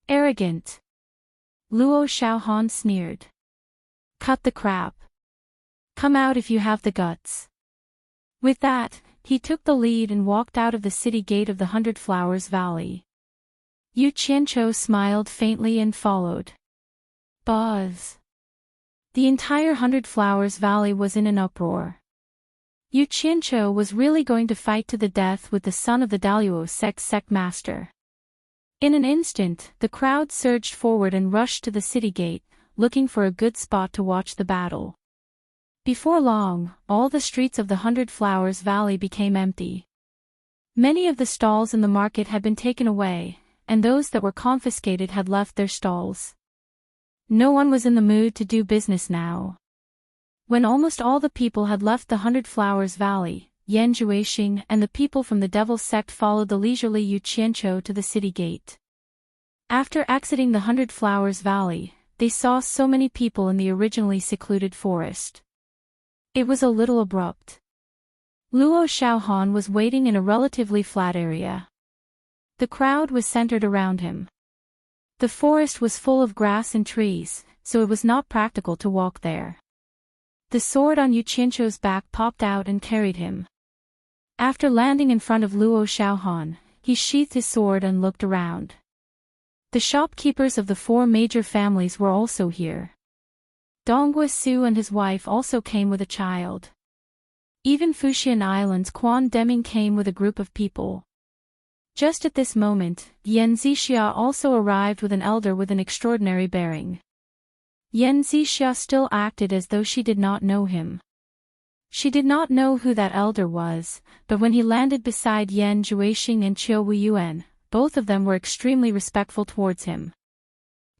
Arrogant. Luo Xiaohan sneered. Cut the crap. Come out if you have the guts. With that, he took the lead and walked out of the city gate of the 100 Flowers Valley. Yu Qianqiu smiled faintly and followed. Buzz. The entire 100 Flowers Valley was in an uproar. Yu Qianqiu was really going to fight to the death with the son of the Daluo sect master. In an instant, the crowd surged forward and rushed to the city gate, looking for a good spot to watch the battle. Before long, all the streets of the 100 Flowers Valley became empty. Many of the stalls in the market had been taken away, and those that were confiscated had left their stalls. No one was in the mood to do business now. When almost all the people had left the 100 Flowers Valley, Yan Zhuixing and the people from the Devil's Sect followed the leisurely Yu Qianqiu to the city gate. After exiting the 100 Flowers Valley, they saw so many people in the originally secluded forest. It was a little abrupt. Luo Xiaohan was waiting in a relatively flat area. The crowd was centered around him. The forest was full of grass and trees, so it was not practical to walk there. The sword on Yu Qianqiu's back popped out and carried him. After landing in front of Luo Xiaohan, he sheathed his sword and looked around. The shopkeepers of the 4 major families were also here. Dong Guisu and his wife also came with a child. Even Fuxian Island's Quan Deming came with a group of people. Just at this moment, Yan Zixia also arrived with an elder with an extraordinary bearing. Yan Zixia still acted as though she did not know him. She did not know who that elder was, but when he landed beside Yan Zhuixing and Qiu Wuyuan, both of them were extremely respectful towards him.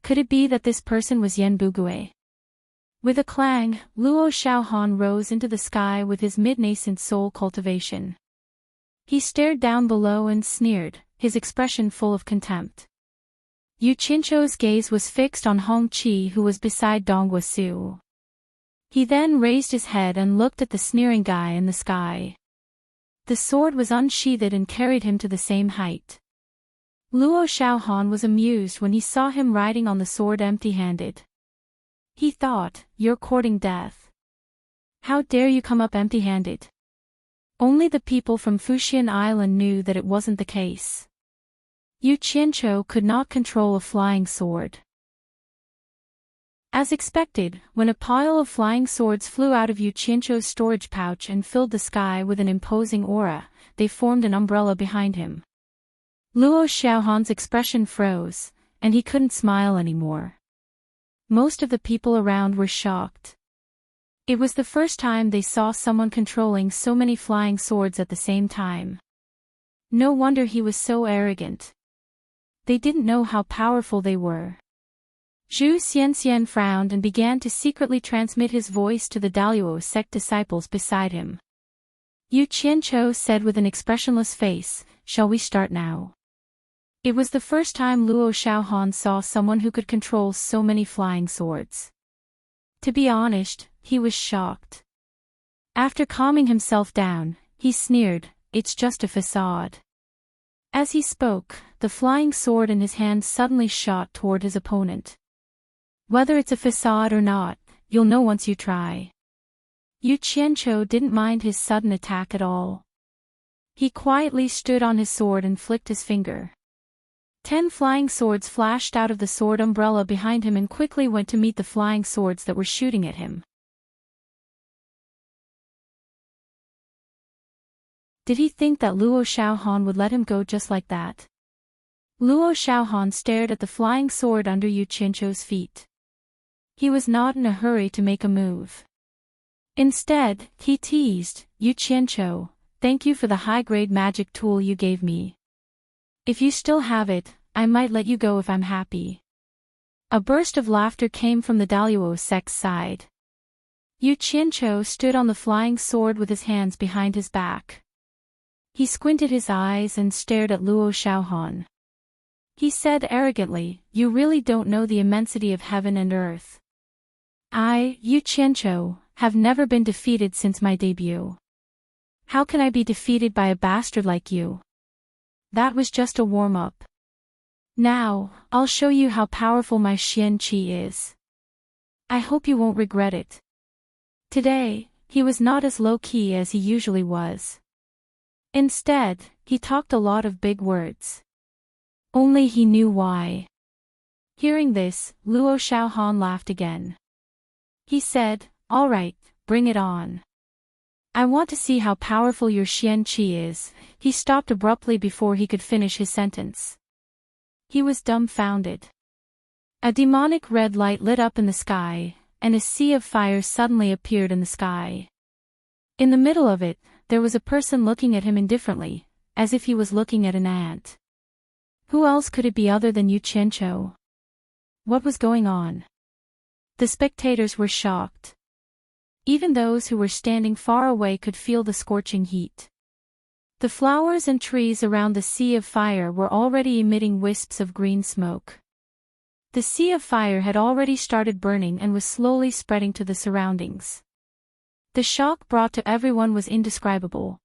Could it be that this person was Yan Bugui? With a clang, Luo Xiaohan rose into the sky with his mid-nascent soul cultivation. He stared down below and sneered, his expression full of contempt. Yu Qianqiu's gaze was fixed on Hong Qi, who was beside Dong Guisu. He then raised his head and looked at the sneering guy in the sky. The sword was unsheathed and carried him to the same height. Luo Xiaohan was amused when he saw him riding on the sword empty-handed. He thought, "You're courting death. How dare you come up empty-handed?" Only the people from Fuxian Island knew that it wasn't the case. Yu Qianqiu could not control a flying sword. As expected, when a pile of flying swords flew out of Yu Qianqiu's storage pouch and filled the sky with an imposing aura, they formed an umbrella behind him. Luo Xiaohan's expression froze, and he couldn't smile anymore. Most of the people around were shocked. It was the first time they saw someone controlling so many flying swords at the same time. No wonder he was so arrogant. They didn't know how powerful they were. Zhu Xianxian frowned and began to secretly transmit his voice to the Daluo sect disciples beside him. Yu Qianqiu said with an expressionless face, "Shall we start now?" It was the first time Luo Xiaohan saw someone who could control so many flying swords. To be honest, he was shocked. After calming himself down, he sneered, "It's just a facade." As he spoke, the flying sword in his hand suddenly shot toward his opponent. "Whether it's a facade or not, you'll know once you try." Yu Qianqiu didn't mind his sudden attack at all. He quietly stood on his sword and flicked his finger. 10 flying swords flashed out of the sword umbrella behind him and quickly went to meet the flying swords that were shooting at him. Did he think that Luo Xiaohan would let him go just like that? Luo Xiaohan stared at the flying sword under Yu Qianqiu's feet. He was not in a hurry to make a move. Instead, he teased, "Yu Qianqiu, thank you for the high-grade magic tool you gave me. If you still have it, I might let you go if I'm happy." A burst of laughter came from the Daluo sect's side. Yu Qianqiu stood on the flying sword with his hands behind his back. He squinted his eyes and stared at Luo Xiaohan. He said arrogantly, "You really don't know the immensity of heaven and earth. I, Yu Qianqiu, have never been defeated since my debut. How can I be defeated by a bastard like you? That was just a warm-up. Now, I'll show you how powerful my Xian Qi is. I hope you won't regret it." Today, he was not as low-key as he usually was. Instead, he talked a lot of big words. Only he knew why. Hearing this, Luo Xiaohan laughed again. He said, "All right, bring it on. I want to see how powerful your Xian Qi is." He stopped abruptly before he could finish his sentence. He was dumbfounded. A demonic red light lit up in the sky, and a sea of fire suddenly appeared in the sky. In the middle of it, there was a person looking at him indifferently, as if he was looking at an ant. Who else could it be other than Yu Qianqiu? What was going on? The spectators were shocked. Even those who were standing far away could feel the scorching heat. The flowers and trees around the sea of fire were already emitting wisps of green smoke. The sea of fire had already started burning and was slowly spreading to the surroundings. The shock brought to everyone was indescribable.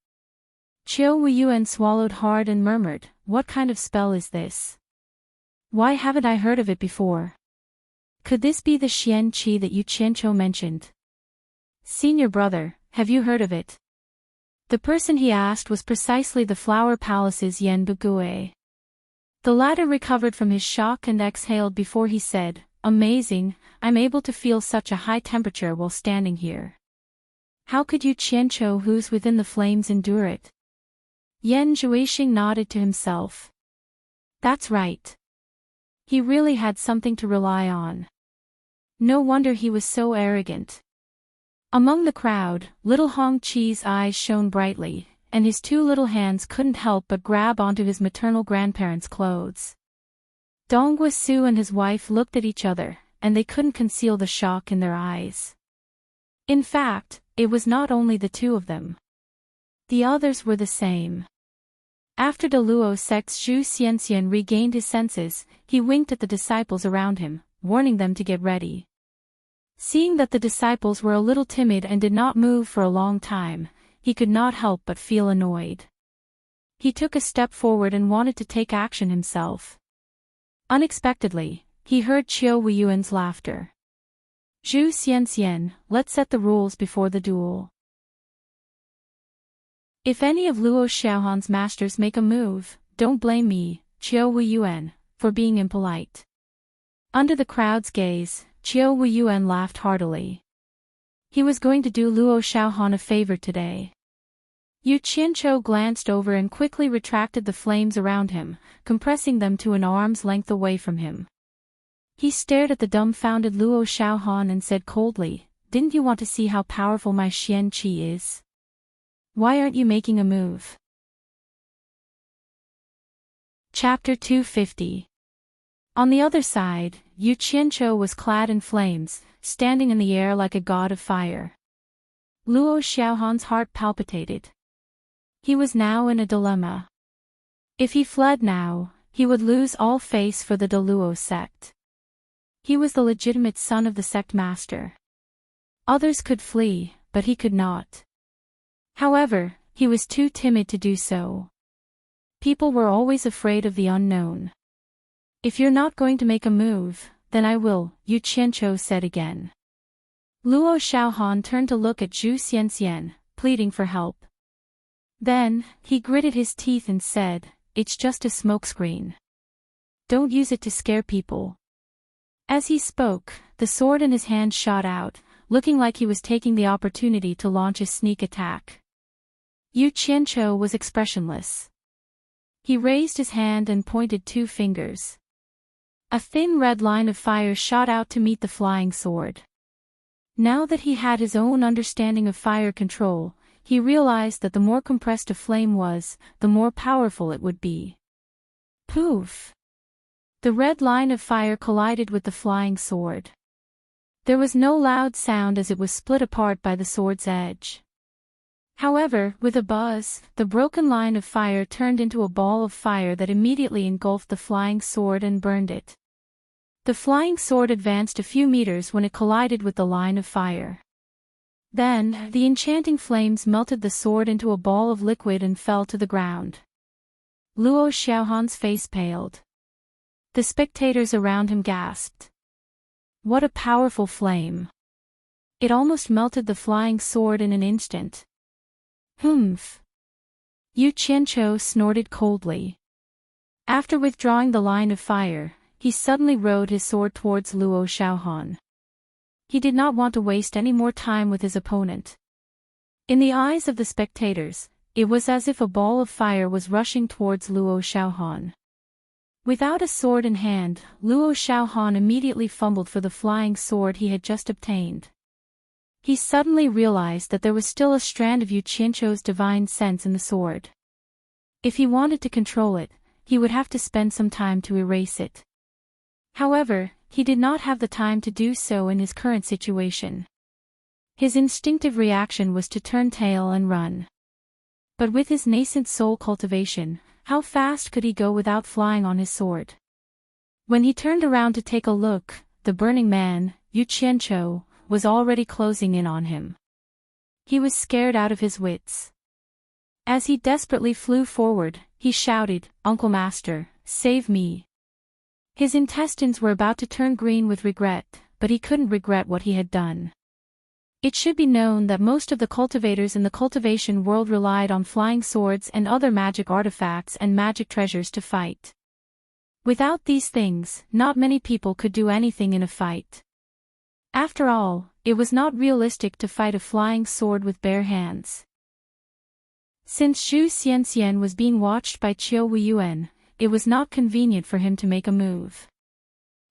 Qiu Wuyuan swallowed hard and murmured, "What kind of spell is this? Why haven't I heard of it before? Could this be the Xian Qi that Yu Qianqiu mentioned? Senior brother, have you heard of it?" The person he asked was precisely the Flower Palace's Yan Bugui. The latter recovered from his shock and exhaled before he said, "Amazing, I'm able to feel such a high temperature while standing here. How could Yu Qianqiu who's within the flames endure it?" Yan Zhuixing nodded to himself. That's right. He really had something to rely on. No wonder he was so arrogant. Among the crowd, little Hong Qi's eyes shone brightly, and his two little hands couldn't help but grab onto his maternal grandparents' clothes. Dong Guisu and his wife looked at each other, and they couldn't conceal the shock in their eyes. In fact, it was not only the two of them. The others were the same. After the Luo sect's Zhu Xianxian regained his senses, he winked at the disciples around him, warning them to get ready. Seeing that the disciples were a little timid and did not move for a long time, he could not help but feel annoyed. He took a step forward and wanted to take action himself. Unexpectedly, he heard Qiu Wuyuan's laughter. "Zhu Xianxian, let's set the rules before the duel. If any of Luo Xiaohan's masters make a move, don't blame me, Qiu Wuyuan, for being impolite." Under the crowd's gaze, Qiu Wuyuan laughed heartily. He was going to do Luo Xiaohan a favor today. Yu Qianqiu glanced over and quickly retracted the flames around him, compressing them to an arm's length away from him. He stared at the dumbfounded Luo Xiaohan and said coldly, "Didn't you want to see how powerful my Xian Qi is? Why aren't you making a move?" Chapter 250. On the other side, Yu Qianqiu was clad in flames, standing in the air like a god of fire. Luo Xiaohan's heart palpitated. He was now in a dilemma. If he fled now, he would lose all face for the Luo sect. He was the legitimate son of the sect master. Others could flee, but he could not. However, he was too timid to do so. People were always afraid of the unknown. "If you're not going to make a move, then I will," Yu Qianqiu said again. Luo Xiaohan turned to look at Zhu Xianxian, pleading for help. Then, he gritted his teeth and said, "It's just a smokescreen. Don't use it to scare people." As he spoke, the sword in his hand shot out, looking like he was taking the opportunity to launch a sneak attack. Yu Qianqiu was expressionless. He raised his hand and pointed two fingers. A thin red line of fire shot out to meet the flying sword. Now that he had his own understanding of fire control, he realized that the more compressed a flame was, the more powerful it would be. Poof! The red line of fire collided with the flying sword. There was no loud sound as it was split apart by the sword's edge. However, with a buzz, the broken line of fire turned into a ball of fire that immediately engulfed the flying sword and burned it. The flying sword advanced a few meters when it collided with the line of fire. Then, the enchanting flames melted the sword into a ball of liquid and fell to the ground. Luo Xiaohan's face paled. The spectators around him gasped. What a powerful flame! It almost melted the flying sword in an instant. Humph! Yu Qianqiu snorted coldly. After withdrawing the line of fire, he suddenly rode his sword towards Luo Xiaohan. He did not want to waste any more time with his opponent. In the eyes of the spectators, it was as if a ball of fire was rushing towards Luo Xiaohan. Without a sword in hand, Luo Xiaohan immediately fumbled for the flying sword he had just obtained. He suddenly realized that there was still a strand of Yu Qianqiu's divine sense in the sword. If he wanted to control it, he would have to spend some time to erase it. However, he did not have the time to do so in his current situation. His instinctive reaction was to turn tail and run. But with his nascent soul cultivation, how fast could he go without flying on his sword? When he turned around to take a look, the burning man, Yu Qianqiu, was already closing in on him. He was scared out of his wits. As he desperately flew forward, he shouted, "Uncle Master, save me!" His intestines were about to turn green with regret, but he couldn't regret what he had done. It should be known that most of the cultivators in the cultivation world relied on flying swords and other magic artifacts and magic treasures to fight. Without these things, not many people could do anything in a fight. After all, it was not realistic to fight a flying sword with bare hands. Since Zhu Xianxian was being watched by Qiu Weiyuan, it was not convenient for him to make a move.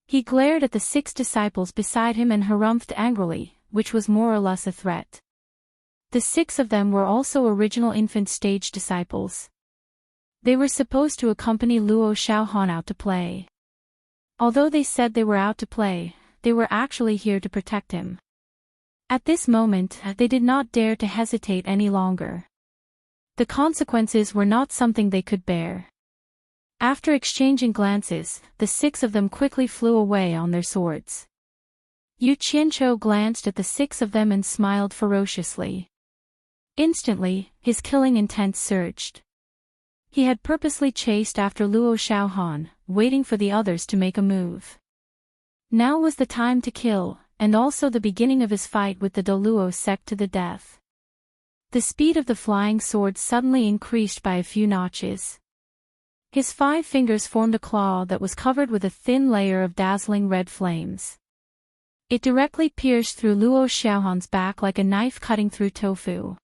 He glared at the 6 disciples beside him and harumphed angrily, which was more or less a threat. The 6 of them were also original infant stage disciples. They were supposed to accompany Luo Xiaohan out to play. Although they said they were out to play, they were actually here to protect him. At this moment, they did not dare to hesitate any longer. The consequences were not something they could bear. After exchanging glances, the 6 of them quickly flew away on their swords. Yu Qianqiu glanced at the 6 of them and smiled ferociously. Instantly, his killing intent surged. He had purposely chased after Luo Xiaohan, waiting for the others to make a move. Now was the time to kill, and also the beginning of his fight with the Luo sect to the death. The speed of the flying sword suddenly increased by a few notches. His 5 fingers formed a claw that was covered with a thin layer of dazzling red flames. It directly pierced through Luo Xiaohan's back like a knife cutting through tofu.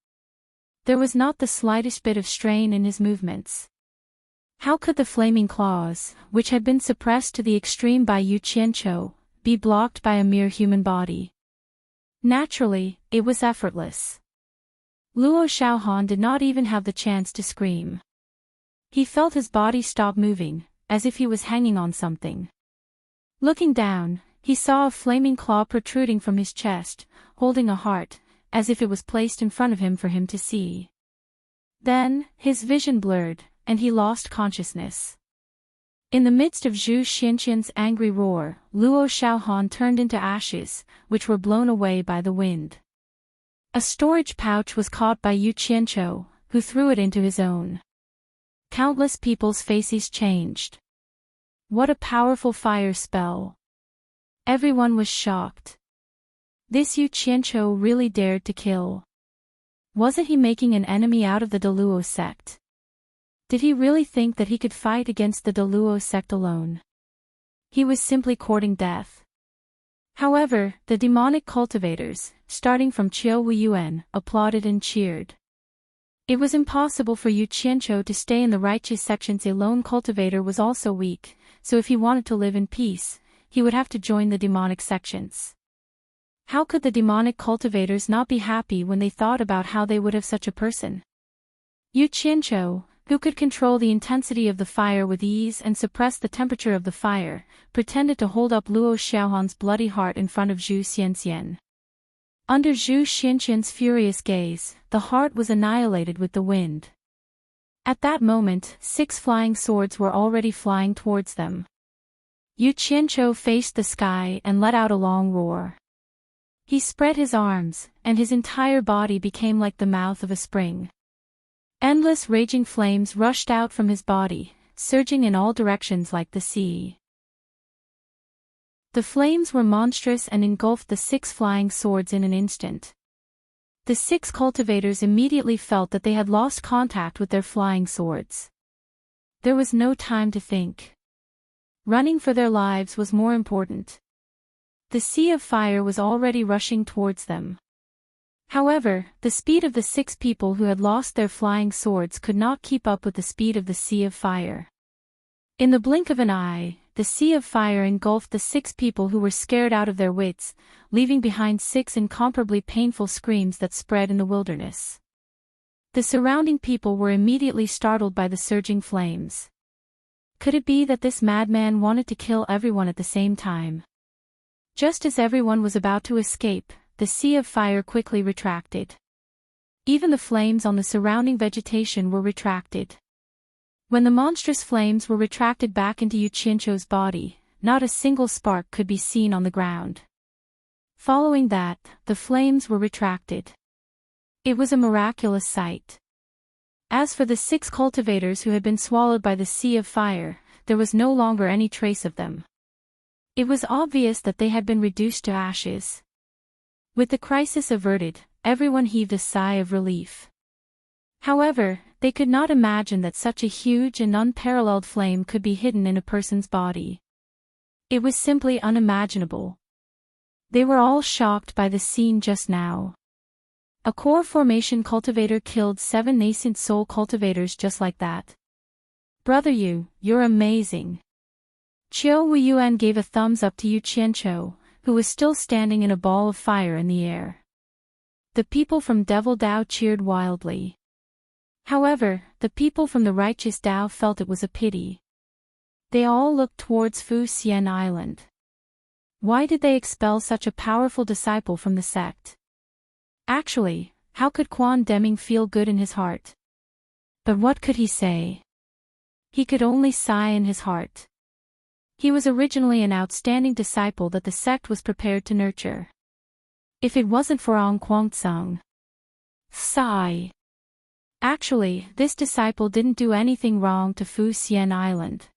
There was not the slightest bit of strain in his movements. How could the flaming claws, which had been suppressed to the extreme by Yu Qianqiu, be blocked by a mere human body? Naturally, it was effortless. Luo Xiaohan did not even have the chance to scream. He felt his body stop moving, as if he was hanging on something. Looking down, he saw a flaming claw protruding from his chest, holding a heart, as if it was placed in front of him for him to see. Then, his vision blurred, and he lost consciousness. In the midst of Zhu Xianqian's angry roar, Luo Xiaohan turned into ashes, which were blown away by the wind. A storage pouch was caught by Yu Qianqiu, who threw it into his own. Countless people's faces changed. What a powerful fire spell! Everyone was shocked. This Yu Qianqiu really dared to kill. Wasn't he making an enemy out of the Luo sect? Did he really think that he could fight against the Luo sect alone? He was simply courting death. However, the demonic cultivators, starting from Qiu Weiyuan, applauded and cheered. It was impossible for Yu Qianqiu to stay in the righteous section since a lone cultivator was also weak, so if he wanted to live in peace, he would have to join the demonic sections. How could the demonic cultivators not be happy when they thought about how they would have such a person? Yu Qianqiu, who could control the intensity of the fire with ease and suppress the temperature of the fire, pretended to hold up Luo Xiaohan's bloody heart in front of Zhu Xianxian. Under Zhu Xianxian's furious gaze, the heart was annihilated with the wind. At that moment, 6 flying swords were already flying towards them. Yu Qianqiu faced the sky and let out a long roar. He spread his arms, and his entire body became like the mouth of a spring. Endless raging flames rushed out from his body, surging in all directions like the sea. The flames were monstrous and engulfed the 6 flying swords in an instant. The 6 cultivators immediately felt that they had lost contact with their flying swords. There was no time to think. Running for their lives was more important. The sea of fire was already rushing towards them. However, the speed of the 6 people who had lost their flying swords could not keep up with the speed of the sea of fire. In the blink of an eye, the sea of fire engulfed the 6 people who were scared out of their wits, leaving behind 6 incomparably painful screams that spread in the wilderness. The surrounding people were immediately startled by the surging flames. Could it be that this madman wanted to kill everyone at the same time? Just as everyone was about to escape, the sea of fire quickly retracted. Even the flames on the surrounding vegetation were retracted. When the monstrous flames were retracted back into Yu Qianqiu's body, not a single spark could be seen on the ground. Following that, the flames were retracted. It was a miraculous sight. As for the 6 cultivators who had been swallowed by the sea of fire, there was no longer any trace of them. It was obvious that they had been reduced to ashes. With the crisis averted, everyone heaved a sigh of relief. However, they could not imagine that such a huge and unparalleled flame could be hidden in a person's body. It was simply unimaginable. They were all shocked by the scene just now. A core formation cultivator killed 7 nascent soul cultivators just like that. Brother Yu, you're amazing. Qiu Weiyuan gave a thumbs up to Yu Qianqiu, who was still standing in a ball of fire in the air. The people from Devil Dao cheered wildly. However, the people from the righteous Dao felt it was a pity. They all looked towards Fu Xian Island. Why did they expel such a powerful disciple from the sect? Actually, how could Quan Deming feel good in his heart? But what could he say? He could only sigh in his heart. He was originally an outstanding disciple that the sect was prepared to nurture. If it wasn't for Ong Guangcang. Sigh. Actually, this disciple didn't do anything wrong to Fu Xian Island.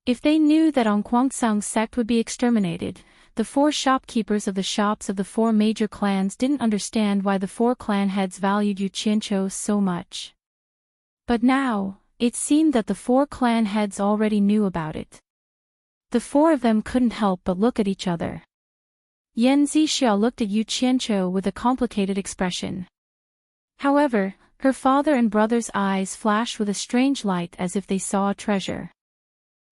If they knew that Ong Guangcang's sect would be exterminated, the 4 shopkeepers of the shops of the 4 major clans didn't understand why the 4 clan heads valued Yu Qianqiu so much. But now, it seemed that the 4 clan heads already knew about it. The 4 of them couldn't help but look at each other. Yan Zixiao looked at Yu Qianqiu with a complicated expression. However, her father and brother's eyes flashed with a strange light as if they saw a treasure.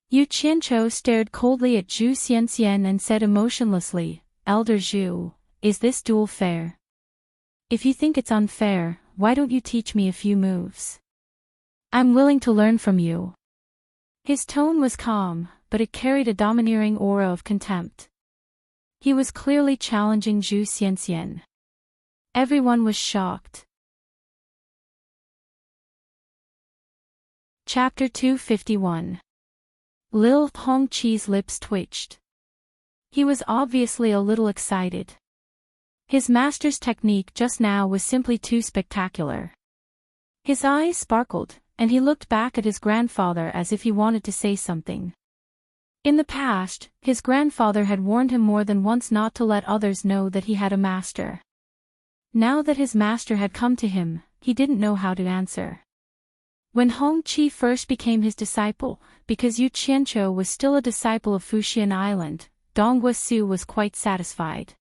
Yu Qianqiu stared coldly at Zhu Xianxian and said emotionlessly, "Elder Zhu, is this duel fair? If you think it's unfair, why don't you teach me a few moves? I'm willing to learn from you." His tone was calm, but it carried a domineering aura of contempt. He was clearly challenging Zhu Xianxian. Everyone was shocked. Chapter 251. Lil Hongqi's lips twitched. He was obviously a little excited. His master's technique just now was simply too spectacular. His eyes sparkled, and he looked back at his grandfather as if he wanted to say something. In the past, his grandfather had warned him more than once not to let others know that he had a master. Now that his master had come to him, he didn't know how to answer. When Hongqi first became his disciple, because Yu Qianqiu was still a disciple of Fuxian Island, Dongguo Su was quite satisfied.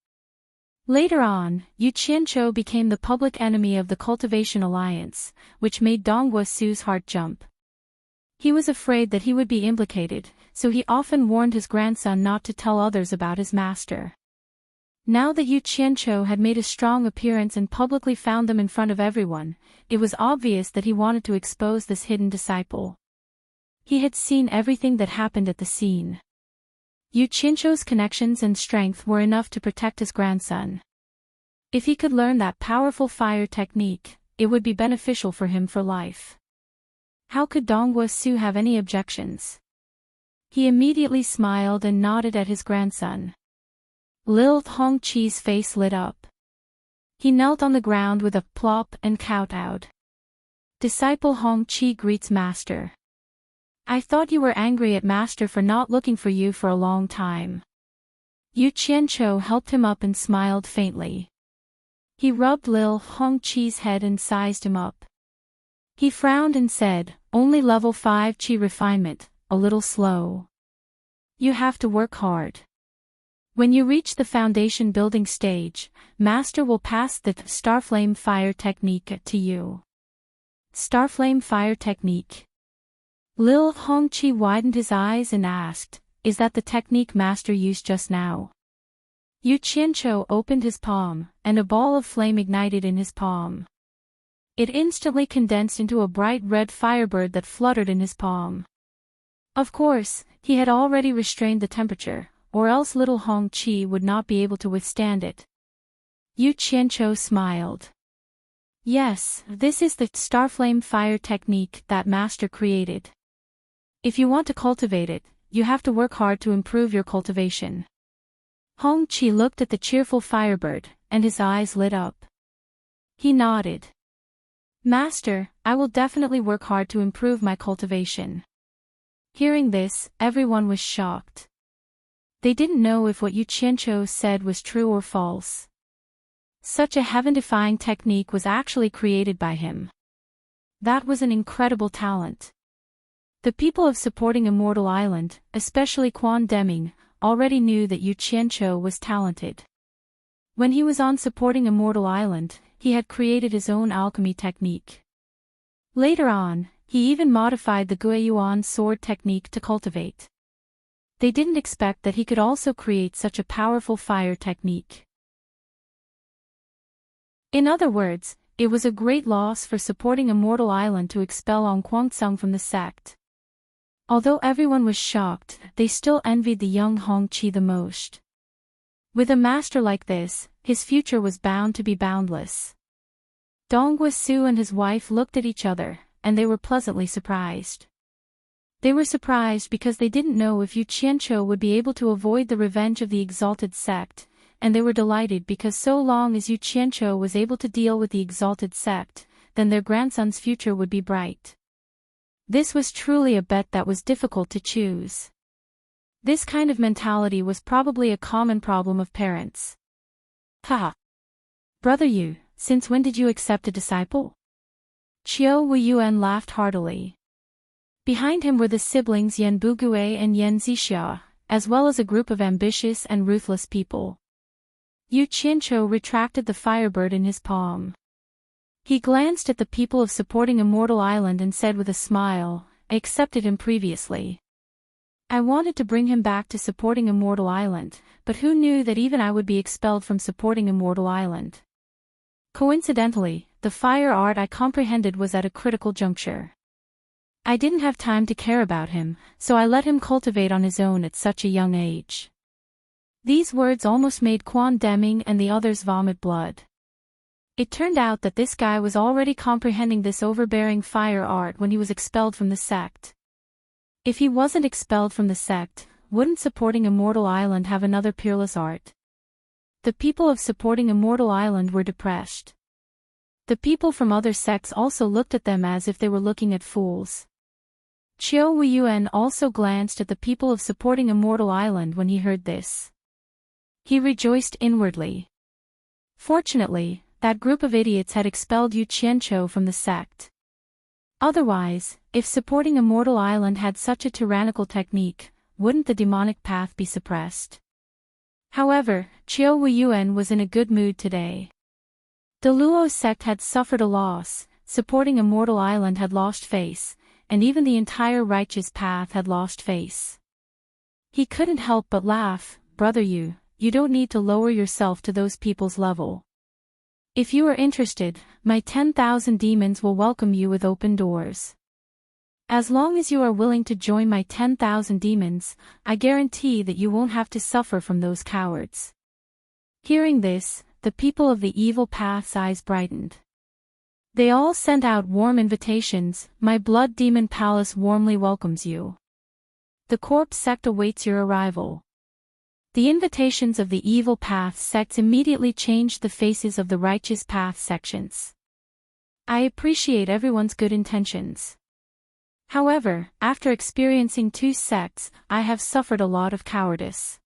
Later on, Yu Qianqiu became the public enemy of the Cultivation Alliance, which made Dongguo Su's heart jump. He was afraid that he would be implicated, so he often warned his grandson not to tell others about his master. Now that Yu Qianqiu had made a strong appearance and publicly found them in front of everyone, it was obvious that he wanted to expose this hidden disciple. He had seen everything that happened at the scene. Yu Qianqiu's connections and strength were enough to protect his grandson. If he could learn that powerful fire technique, it would be beneficial for him for life. How could Dongguo Su have any objections? He immediately smiled and nodded at his grandson. Lil Hongqi's face lit up. He knelt on the ground with a plop and kowtowed. Disciple Hongqi greets master. I thought you were angry at master for not looking for you for a long time. Yu Qianqiu helped him up and smiled faintly. He rubbed Lil Hongqi's head and sized him up. He frowned and said, only level 5 qi refinement, a little slow. You have to work hard. When you reach the foundation building stage, master will pass the Starflame fire technique to you. Starflame fire technique. Lil Hongqi widened his eyes and asked, "Is that the technique Master used just now?" Yu Qianqiu opened his palm, and a ball of flame ignited in his palm. It instantly condensed into a bright red firebird that fluttered in his palm. Of course, he had already restrained the temperature, or else little Hongqi would not be able to withstand it. Yu Qianqiu smiled. Yes, this is the Starflame fire technique that Master created. If you want to cultivate it, you have to work hard to improve your cultivation. Hongqi looked at the cheerful firebird, and his eyes lit up. He nodded. Master, I will definitely work hard to improve my cultivation. Hearing this, everyone was shocked. They didn't know if what Yu Qianqiu said was true or false. Such a heaven-defying technique was actually created by him. That was an incredible talent. The people of Supporting Immortal Island, especially Quan Deming, already knew that Yu Qianqiu was talented. When he was on Supporting Immortal Island, he had created his own alchemy technique. Later on, he even modified the Guiyuan sword technique to cultivate. They didn't expect that he could also create such a powerful fire technique. In other words, it was a great loss for Supporting Immortal Island to expel On Guangceng from the sect. Although everyone was shocked, they still envied the young Hongqi the most. With a master like this, his future was bound to be boundless. Dongwu Su and his wife looked at each other, and they were pleasantly surprised. They were surprised because they didn't know if Yu Qianqiu would be able to avoid the revenge of the exalted sect, and they were delighted because so long as Yu Qianqiu was able to deal with the exalted sect, then their grandson's future would be bright. This was truly a bet that was difficult to choose. This kind of mentality was probably a common problem of parents. Haha. Brother Yu, since when did you accept a disciple? Qiu Wuyuan laughed heartily. Behind him were the siblings Yan Bugui and Yan Zixia, as well as a group of ambitious and ruthless people. Yu Qianqiu retracted the firebird in his palm. He glanced at the people of Supporting Immortal Island and said with a smile, "I accepted him previously. I wanted to bring him back to Supporting Immortal Island, but who knew that even I would be expelled from Supporting Immortal Island?" Coincidentally, the fire art I comprehended was at a critical juncture. I didn't have time to care about him, so I let him cultivate on his own at such a young age. These words almost made Quan Deming and the others vomit blood. It turned out that this guy was already comprehending this overbearing fire art when he was expelled from the sect. If he wasn't expelled from the sect, wouldn't Supporting Immortal Island have another peerless art? The people of Supporting Immortal Island were depressed. The people from other sects also looked at them as if they were looking at fools. Qiu Wuyuan also glanced at the people of Supporting Immortal Island when he heard this. He rejoiced inwardly. Fortunately, that group of idiots had expelled Yu Qianqiu from the sect. Otherwise, if Supporting Immortal Island had such a tyrannical technique, wouldn't the demonic path be suppressed? However, Qiu Wuyuan was in a good mood today. The Luo sect had suffered a loss, Supporting Immortal Island had lost face, and even the entire righteous path had lost face. He couldn't help but laugh. Brother Yu, you don't need to lower yourself to those people's level. If you are interested, my 10,000 demons will welcome you with open doors. As long as you are willing to join my 10,000 demons, I guarantee that you won't have to suffer from those cowards. Hearing this, the people of the evil path's eyes brightened. They all sent out warm invitations. My blood demon palace warmly welcomes you. The corpse sect awaits your arrival. The invitations of the evil path sects immediately changed the faces of the righteous path sections. I appreciate everyone's good intentions. However, after experiencing two sects, I have suffered a lot of cowardice.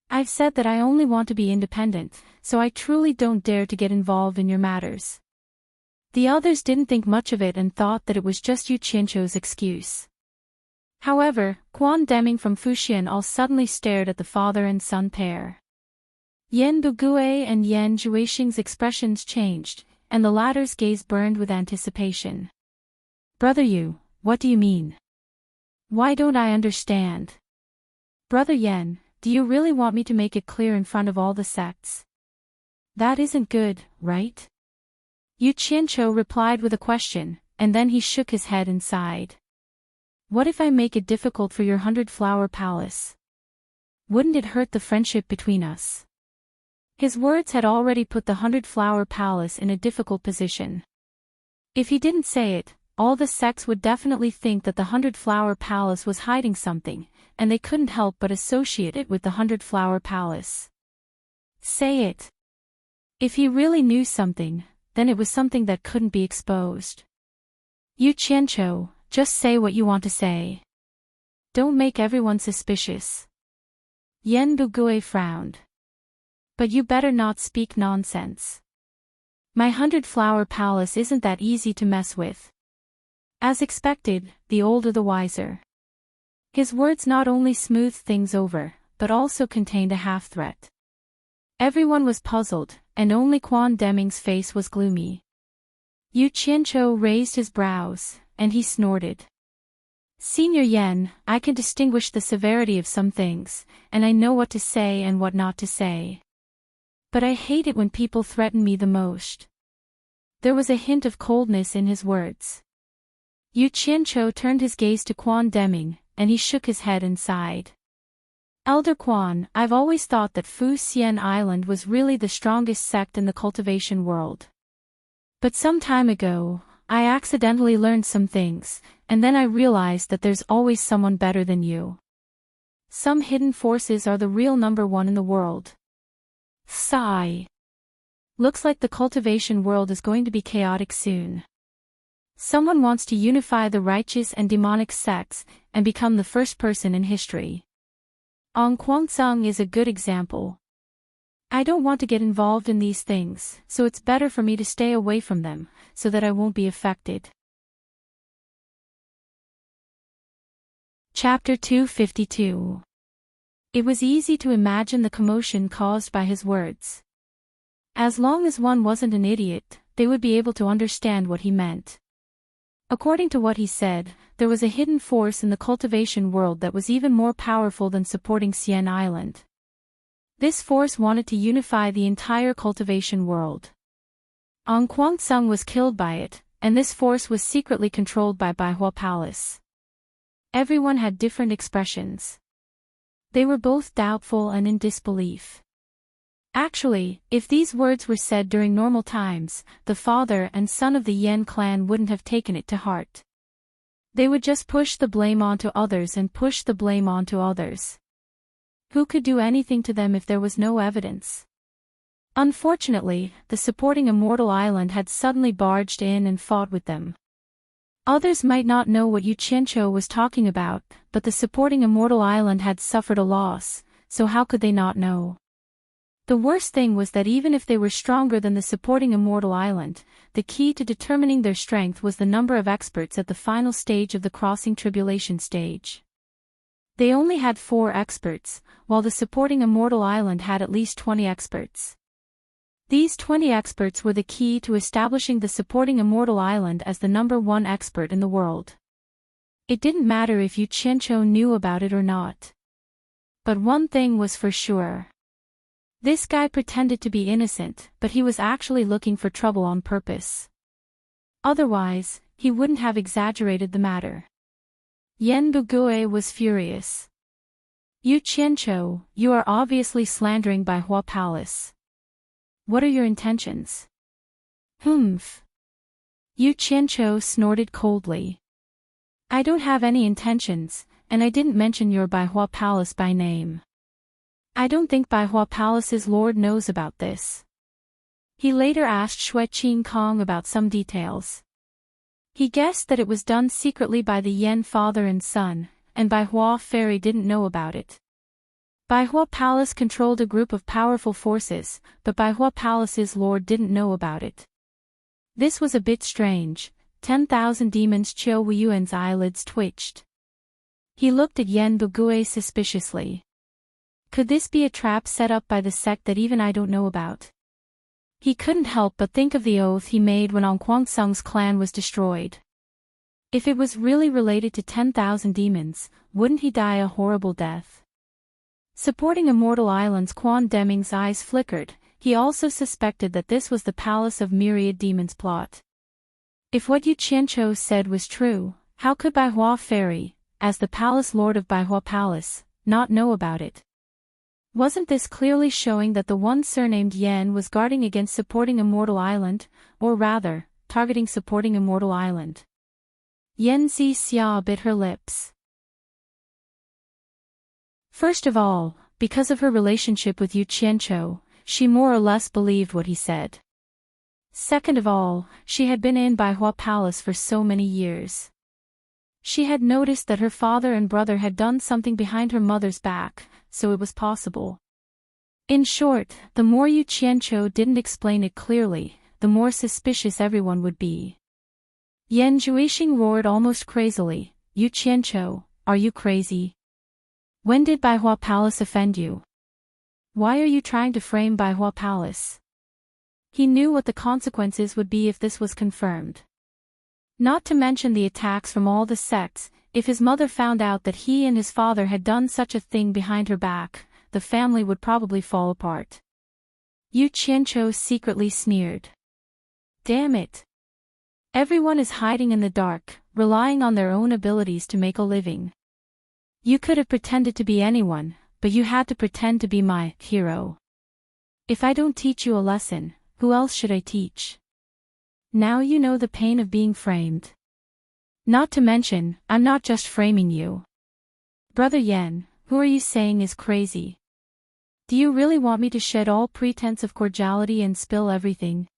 I've said that I only want to be independent, so I truly don't dare to get involved in your matters. The others didn't think much of it and thought that it was just Yu Qianqiu's excuse. However, Quan Deming from Fuxian all suddenly stared at the father and son pair. Yan Bugui and Yan Zhuixing's expressions changed, and the latter's gaze burned with anticipation. Brother Yu, what do you mean? Why don't I understand? Brother Yen, do you really want me to make it clear in front of all the sects? That isn't good, right? Yu Qianqiu replied with a question, and then he shook his head and sighed. What if I make it difficult for your 100-flower palace? Wouldn't it hurt the friendship between us? His words had already put the 100-flower palace in a difficult position. If he didn't say it, all the sects would definitely think that the 100-flower palace was hiding something, and they couldn't help but associate it with the 100-flower palace. Say it. If he really knew something, then it was something that couldn't be exposed. Yu Qianqiu, just say what you want to say. Don't make everyone suspicious. Yen Bugui frowned. But you better not speak nonsense. My 100-flower palace isn't that easy to mess with. As expected, the older the wiser. His words not only smoothed things over, but also contained a half-threat. Everyone was puzzled, and only Quan Deming's face was gloomy. Yu Qianqiu raised his brows, and he snorted. Senior Yen, I can distinguish the severity of some things, and I know what to say and what not to say. But I hate it when people threaten me the most. There was a hint of coldness in his words. Yu Qianqiu turned his gaze to Quan Deming, and he shook his head and sighed. Elder Quan, I've always thought that Fu Xian Island was really the strongest sect in the cultivation world. But some time ago, I accidentally learned some things, and then I realized that there's always someone better than you. Some hidden forces are the real number one in the world. Sigh. Looks like the cultivation world is going to be chaotic soon. Someone wants to unify the righteous and demonic sects, and become the first person in history. Ong Guangzhong is a good example. I don't want to get involved in these things, so it's better for me to stay away from them, so that I won't be affected. Chapter 252. It was easy to imagine the commotion caused by his words. As long as one wasn't an idiot, they would be able to understand what he meant. According to what he said, there was a hidden force in the cultivation world that was even more powerful than supporting Xian Island. This force wanted to unify the entire cultivation world. Ong Guangzhong was killed by it, and this force was secretly controlled by Baihua Palace. Everyone had different expressions. They were both doubtful and in disbelief. Actually, if these words were said during normal times, the father and son of the Yen clan wouldn't have taken it to heart. They would just push the blame onto others and push the blame onto others. Who could do anything to them if there was no evidence? Unfortunately, the supporting Immortal Island had suddenly barged in and fought with them. Others might not know what Yu Qianqiu was talking about, but the supporting Immortal Island had suffered a loss, so how could they not know? The worst thing was that even if they were stronger than the supporting Immortal Island, the key to determining their strength was the number of experts at the final stage of the crossing tribulation stage. They only had 4 experts, while the supporting Immortal Island had at least 20 experts. These 20 experts were the key to establishing the supporting Immortal Island as the number 1 expert in the world. It didn't matter if Yu Qianqiu knew about it or not. But one thing was for sure. This guy pretended to be innocent, but he was actually looking for trouble on purpose. Otherwise, he wouldn't have exaggerated the matter. Yen Bugui was furious. Yu Qianqiu, you are obviously slandering Baihua Palace. What are your intentions? Humph. Yu Qianqiu snorted coldly. I don't have any intentions, and I didn't mention your Baihua Palace by name. I don't think Baihua Palace's lord knows about this. He later asked Shui Qing Kong about some details. He guessed that it was done secretly by the Yen father and son, and Baihua Fairy didn't know about it. Baihua Palace controlled a group of powerful forces, but Baihua Palace's lord didn't know about it. This was a bit strange. 10,000 demons. Qiu Weiyuan's eyelids twitched. He looked at Yen Bugui suspiciously. Could this be a trap set up by the sect that even I don't know about? He couldn't help but think of the oath he made when Ong Kwangsung's clan was destroyed. If it was really related to 10,000 demons, wouldn't he die a horrible death? Supporting Immortal Island's Quan Deming's eyes flickered. He also suspected that this was the Palace of Myriad Demons plot. If what Yu Qianqiu said was true, how could Baihua Fairy, as the Palace Lord of Baihua Palace, not know about it? Wasn't this clearly showing that the one surnamed Yen was guarding against supporting Immortal Island, or rather, targeting supporting Immortal Island? Yen Xia bit her lips. First of all, because of her relationship with Yu Qianqiu, she more or less believed what he said. Second of all, she had been in Baihua Palace for so many years. She had noticed that her father and brother had done something behind her mother's back, so it was possible. In short, the more Yu Qianqiu didn't explain it clearly, the more suspicious everyone would be. Yan Zhuixing roared almost crazily, "Yu Qianqiu, are you crazy? When did Baihua Palace offend you? Why are you trying to frame Baihua Palace?" He knew what the consequences would be if this was confirmed. Not to mention the attacks from all the sects. If his mother found out that he and his father had done such a thing behind her back, the family would probably fall apart. Yu Qianqiu secretly sneered. Damn it! Everyone is hiding in the dark, relying on their own abilities to make a living. You could have pretended to be anyone, but you had to pretend to be my hero. If I don't teach you a lesson, who else should I teach? Now you know the pain of being framed. Not to mention, I'm not just framing you. Brother Yen, who are you saying is crazy? Do you really want me to shed all pretense of cordiality and spill everything?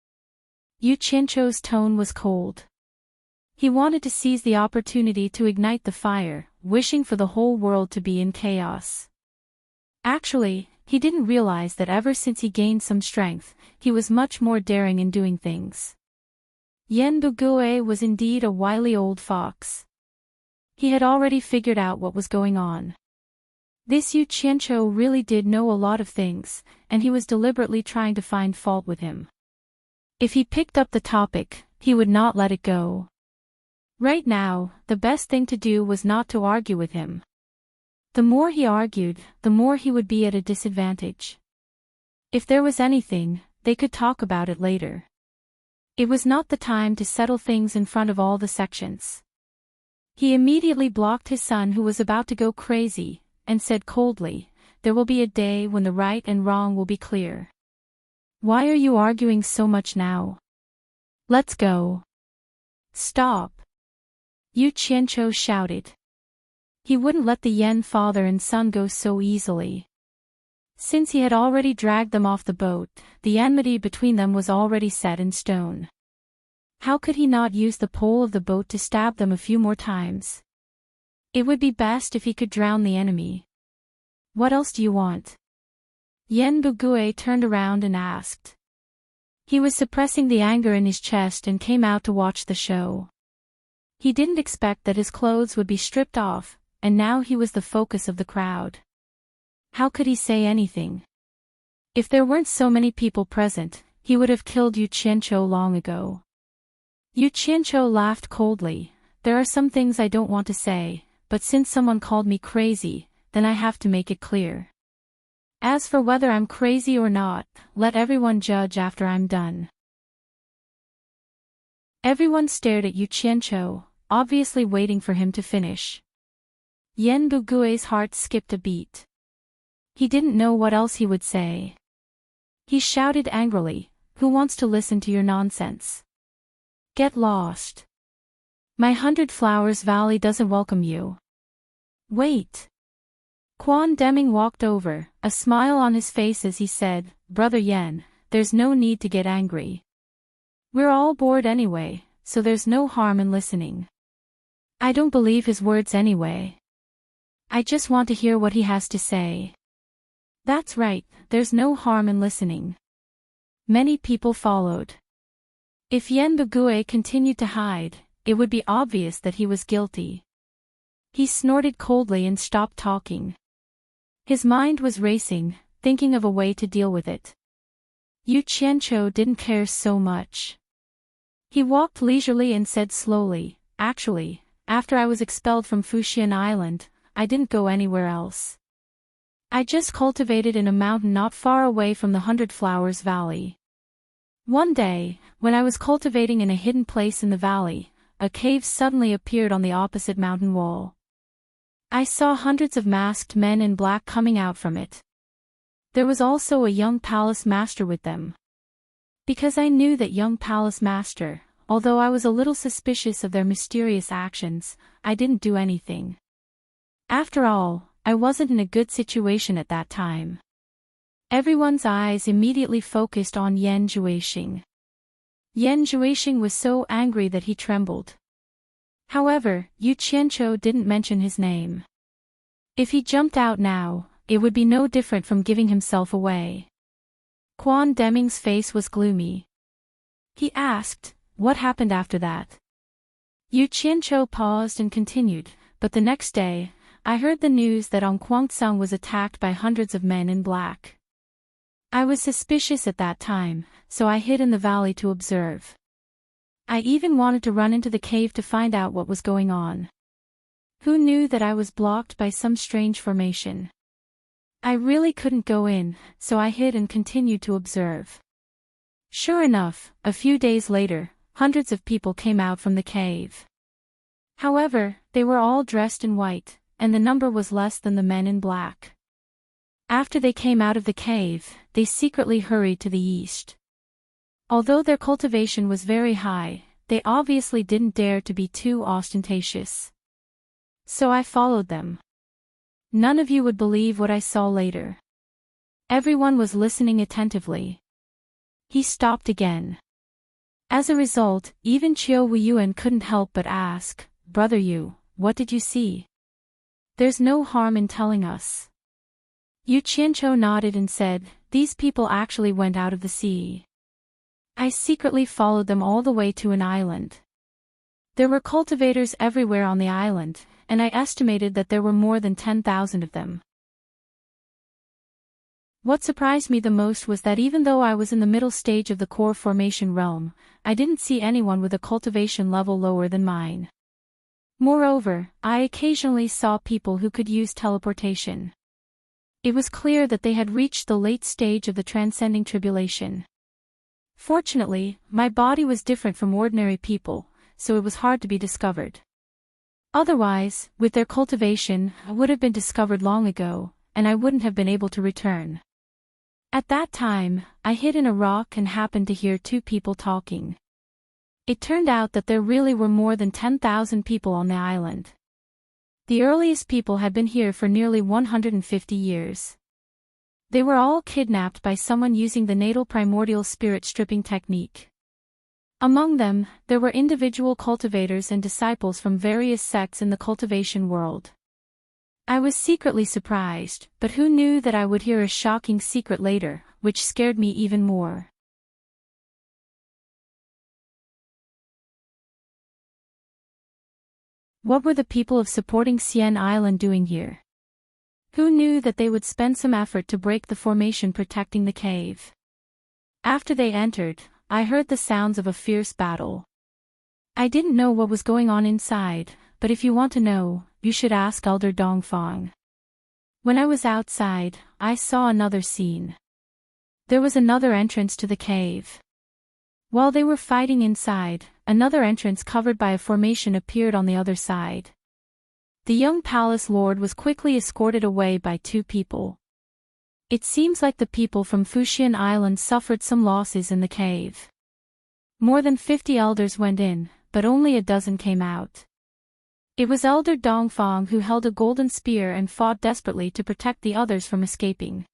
Yu Qianqiu's tone was cold. He wanted to seize the opportunity to ignite the fire, wishing for the whole world to be in chaos. Actually, he didn't realize that ever since he gained some strength, he was much more daring in doing things. Yen Bugue was indeed a wily old fox. He had already figured out what was going on. This Yu Qianqiu really did know a lot of things, and he was deliberately trying to find fault with him. If he picked up the topic, he would not let it go. Right now, the best thing to do was not to argue with him. The more he argued, the more he would be at a disadvantage. If there was anything, they could talk about it later. It was not the time to settle things in front of all the sections. He immediately blocked his son, who was about to go crazy, and said coldly, "There will be a day when the right and wrong will be clear. Why are you arguing so much now? Let's go." "Stop!" Yu Qianqiu shouted. He wouldn't let the Yen father and son go so easily. Since he had already dragged them off the boat, the enmity between them was already set in stone. How could he not use the pole of the boat to stab them a few more times? It would be best if he could drown the enemy. "What else do you want?" Yen Bugue turned around and asked. He was suppressing the anger in his chest and came out to watch the show. He didn't expect that his clothes would be stripped off, and now he was the focus of the crowd. How could he say anything? If there weren't so many people present, he would have killed Yu Qianqiu long ago. Yu Qianqiu laughed coldly. "There are some things I don't want to say, but since someone called me crazy, then I have to make it clear. As for whether I'm crazy or not, let everyone judge after I'm done." Everyone stared at Yu Qianqiu, obviously waiting for him to finish. Yen Bugue's heart skipped a beat. He didn't know what else he would say. He shouted angrily, "Who wants to listen to your nonsense? Get lost. My 100 Flowers Valley doesn't welcome you." "Wait." Quan Deming walked over, a smile on his face as he said, "Brother Yen, there's no need to get angry. We're all bored anyway, so there's no harm in listening. I don't believe his words anyway. I just want to hear what he has to say." "That's right, there's no harm in listening." Many people followed. If Yen Bugue continued to hide, it would be obvious that he was guilty. He snorted coldly and stopped talking. His mind was racing, thinking of a way to deal with it. Yu Qianqiu didn't care so much. He walked leisurely and said slowly, "Actually, after I was expelled from Fuxian Island, I didn't go anywhere else. I just cultivated in a mountain not far away from the Hundred Flowers Valley. One day, when I was cultivating in a hidden place in the valley, a cave suddenly appeared on the opposite mountain wall. I saw hundreds of masked men in black coming out from it. There was also a young palace master with them. Because I knew that young palace master, although I was a little suspicious of their mysterious actions, I didn't do anything. After all, I wasn't in a good situation at that time." Everyone's eyes immediately focused on Yan Zhuixing. Yan Zhuixing was so angry that he trembled. However, Yu Qianqiu didn't mention his name. If he jumped out now, it would be no different from giving himself away. Quan Deming's face was gloomy. He asked, "What happened after that?" Yu Qianqiu paused and continued, "But the next day, I heard the news that Guangcang was attacked by hundreds of men in black. I was suspicious at that time, so I hid in the valley to observe. I even wanted to run into the cave to find out what was going on. Who knew that I was blocked by some strange formation? I really couldn't go in, so I hid and continued to observe. Sure enough, a few days later, hundreds of people came out from the cave. However, they were all dressed in white, and the number was less than the men in black. After they came out of the cave, they secretly hurried to the east. Although their cultivation was very high, they obviously didn't dare to be too ostentatious. So I followed them. None of you would believe what I saw later." Everyone was listening attentively. He stopped again. As a result, even Qiu Weiyuan couldn't help but ask, "Brother Yu, what did you see?" "There's no harm in telling us." Yu Qianqiu nodded and said, "These people actually went out of the sea. I secretly followed them all the way to an island. There were cultivators everywhere on the island, and I estimated that there were more than 10,000 of them. What surprised me the most was that even though I was in the middle stage of the core formation realm, I didn't see anyone with a cultivation level lower than mine. Moreover, I occasionally saw people who could use teleportation. It was clear that they had reached the late stage of the transcending tribulation. Fortunately, my body was different from ordinary people, so it was hard to be discovered. Otherwise, with their cultivation, I would have been discovered long ago, and I wouldn't have been able to return. At that time, I hid in a rock and happened to hear two people talking. It turned out that there really were more than 10,000 people on the island. The earliest people had been here for nearly 150 years. They were all kidnapped by someone using the natal primordial spirit stripping technique. Among them, there were individual cultivators and disciples from various sects in the cultivation world. I was secretly surprised, but who knew that I would hear a shocking secret later, which scared me even more. What were the people of supporting Xian Island doing here? Who knew that they would spend some effort to break the formation protecting the cave? After they entered, I heard the sounds of a fierce battle. I didn't know what was going on inside, but if you want to know, you should ask Elder Dongfang. When I was outside, I saw another scene. There was another entrance to the cave. While they were fighting inside, another entrance covered by a formation appeared on the other side. The young palace lord was quickly escorted away by two people. It seems like the people from Fuxian Island suffered some losses in the cave. More than 50 elders went in, but only a dozen came out. It was Elder Dongfang who held a golden spear and fought desperately to protect the others from escaping.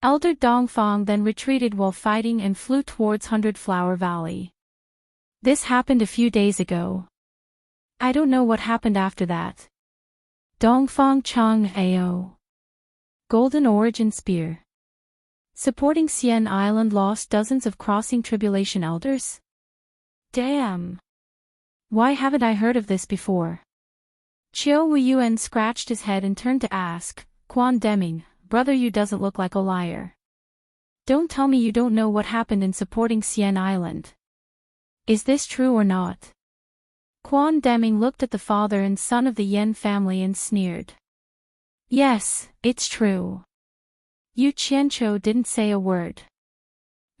Elder Dongfang then retreated while fighting and flew towards Hundred Flower Valley. This happened a few days ago. I don't know what happened after that. Dongfang Chang Ao. Golden Origin Spear. Supporting Xian Island lost dozens of crossing tribulation elders? Damn. Why haven't I heard of this before? Qiu Weiyuan scratched his head and turned to ask, Quan Deming, Brother Yu doesn't look like a liar. Don't tell me you don't know what happened in supporting Xian Island. Is this true or not? Quan Deming looked at the father and son of the Yen family and sneered. Yes, it's true. Yu Qianqiu didn't say a word.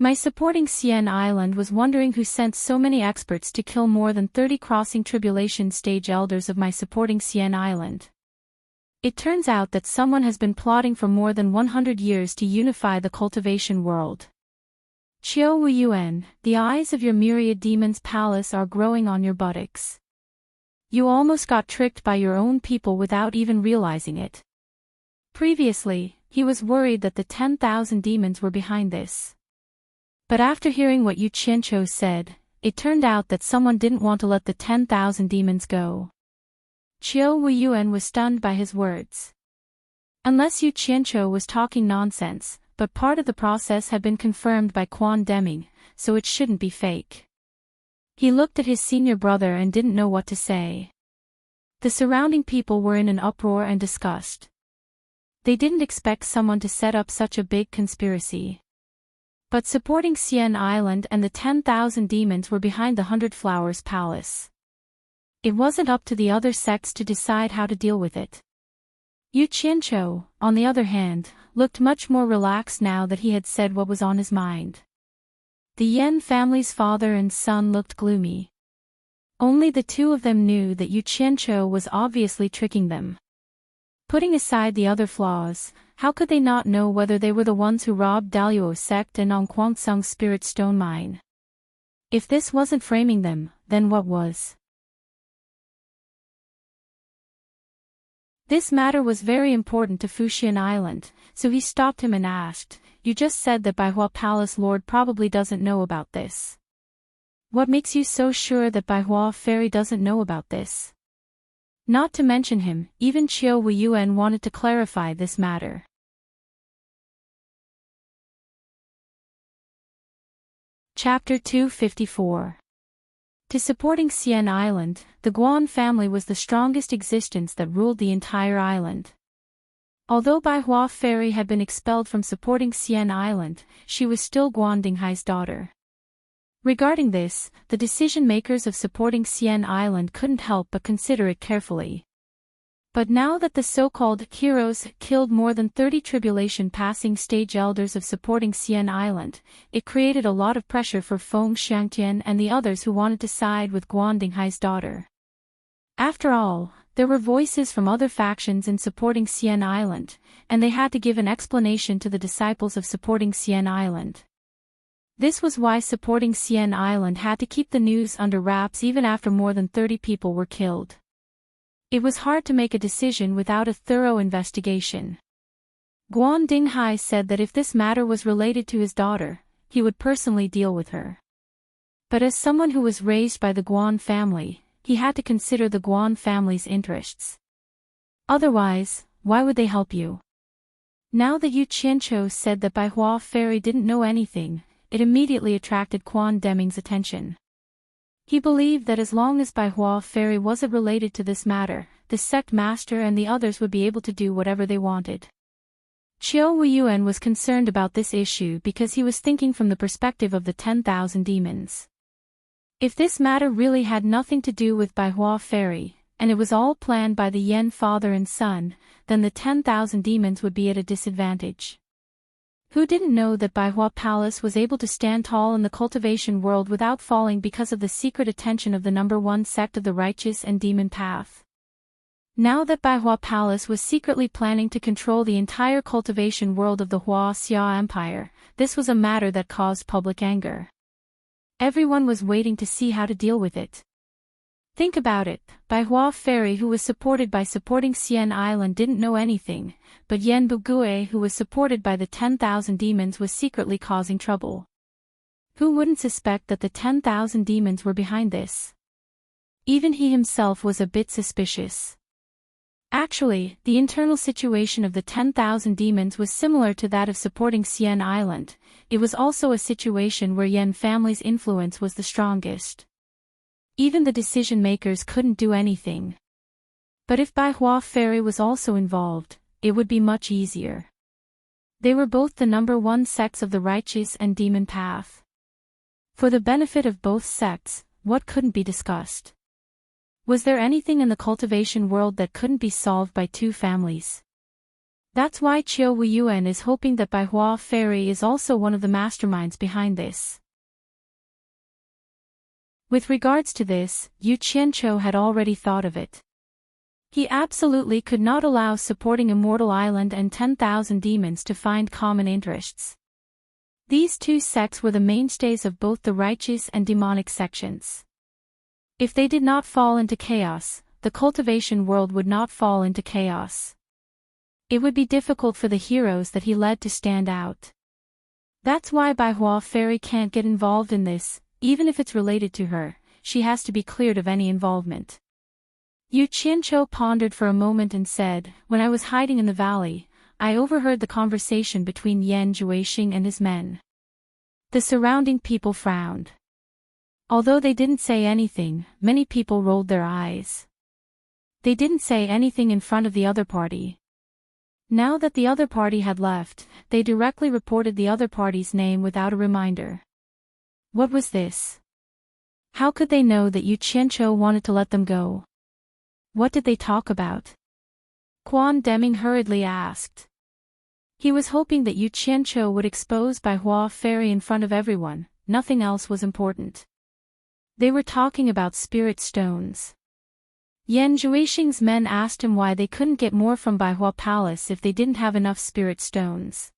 My supporting Xian Island was wondering who sent so many experts to kill more than 30 crossing tribulation stage elders of my supporting Xian Island. It turns out that someone has been plotting for more than 100 years to unify the cultivation world. Qiu Wuyuan, the eyes of your myriad demons palace are growing on your buttocks. You almost got tricked by your own people without even realizing it. Previously, he was worried that the 10,000 demons were behind this. But after hearing what Yu Qianqiu said, it turned out that someone didn't want to let the 10,000 demons go. Qiu Wuyuan was stunned by his words. Unless Yu Qianqiu was talking nonsense, but part of the process had been confirmed by Quan Deming, so it shouldn't be fake. He looked at his senior brother and didn't know what to say. The surrounding people were in an uproar and disgust. They didn't expect someone to set up such a big conspiracy. But supporting Xian Island and the 10,000 demons were behind the 100 Flowers Palace. It wasn't up to the other sects to decide how to deal with it. Yu Qianqiu, on the other hand, looked much more relaxed now that he had said what was on his mind. The Yen family's father and son looked gloomy. Only the two of them knew that Yu Qianqiu was obviously tricking them. Putting aside the other flaws, how could they not know whether they were the ones who robbed Daluo sect and Ongquangsung's spirit stone mine? If this wasn't framing them, then what was? This matter was very important to Fuxian Island, so he stopped him and asked, "You just said that Baihua Palace Lord probably doesn't know about this. What makes you so sure that Baihua Fairy doesn't know about this?" Not to mention him, even Qiu Wuyuan wanted to clarify this matter. Chapter 254. To supporting Xian Island, the Guan family was the strongest existence that ruled the entire island. Although Baihua Fairy had been expelled from supporting Xian Island, she was still Guan Dinghai's daughter. Regarding this, the decision-makers of supporting Xian Island couldn't help but consider it carefully. But now that the so-called heroes killed more than 30 tribulation-passing stage elders of supporting Xian Island, it created a lot of pressure for Feng Xiangtian and the others who wanted to side with Guan Dinghai's daughter. After all, there were voices from other factions in supporting Xian Island, and they had to give an explanation to the disciples of supporting Xian Island. This was why supporting Xian Island had to keep the news under wraps even after more than 30 people were killed. It was hard to make a decision without a thorough investigation. Guan Dinghai said that if this matter was related to his daughter, he would personally deal with her. But as someone who was raised by the Guan family, he had to consider the Guan family's interests. Otherwise, why would they help you? Now that Yu Qianqiu said that Baihua Fairy didn't know anything, it immediately attracted Quan Deming's attention. He believed that as long as Baihua Fairy wasn't related to this matter, the sect master and the others would be able to do whatever they wanted. Qiu Wuyuan was concerned about this issue because he was thinking from the perspective of the 10,000 demons. If this matter really had nothing to do with Baihua Fairy, and it was all planned by the Yen father and son, then the 10,000 demons would be at a disadvantage. Who didn't know that Baihua Palace was able to stand tall in the cultivation world without falling because of the secret attention of the number one sect of the righteous and demon path? Now that Baihua Palace was secretly planning to control the entire cultivation world of the Hua Xia Empire, this was a matter that caused public anger. Everyone was waiting to see how to deal with it. Think about it, Baihua Fairy who was supported by supporting Xian Island didn't know anything, but Yen Bugue who was supported by the 10,000 demons was secretly causing trouble. Who wouldn't suspect that the 10,000 demons were behind this? Even he himself was a bit suspicious. Actually, the internal situation of the 10,000 demons was similar to that of supporting Xian Island. It was also a situation where Yen family's influence was the strongest. Even the decision-makers couldn't do anything. But if Baihua Fairy was also involved, it would be much easier. They were both the number one sects of the righteous and demon path. For the benefit of both sects, what couldn't be discussed? Was there anything in the cultivation world that couldn't be solved by two families? That's why Qiu Weiyuan is hoping that Bai Hua Fairy is also one of the masterminds behind this. With regards to this, Yu Qianqiu had already thought of it. He absolutely could not allow supporting Immortal Island and 10,000 demons to find common interests. These two sects were the mainstays of both the righteous and demonic sections. If they did not fall into chaos, the cultivation world would not fall into chaos. It would be difficult for the heroes that he led to stand out. That's why Bai Hua Fairy can't get involved in this, even if it's related to her, she has to be cleared of any involvement. Yu Qianqiu pondered for a moment and said, "When I was hiding in the valley, I overheard the conversation between Yan Zhuixing and his men." The surrounding people frowned. Although they didn't say anything, many people rolled their eyes. They didn't say anything in front of the other party. Now that the other party had left, they directly reported the other party's name without a reminder. What was this? How could they know that Yu Qianqiu wanted to let them go? What did they talk about? Quan Deming hurriedly asked. He was hoping that Yu Qianqiu would expose Bai Hua Fairy in front of everyone, nothing else was important. They were talking about spirit stones. Yan Zhuixing's men asked him why they couldn't get more from Bai Hua Palace if they didn't have enough spirit stones.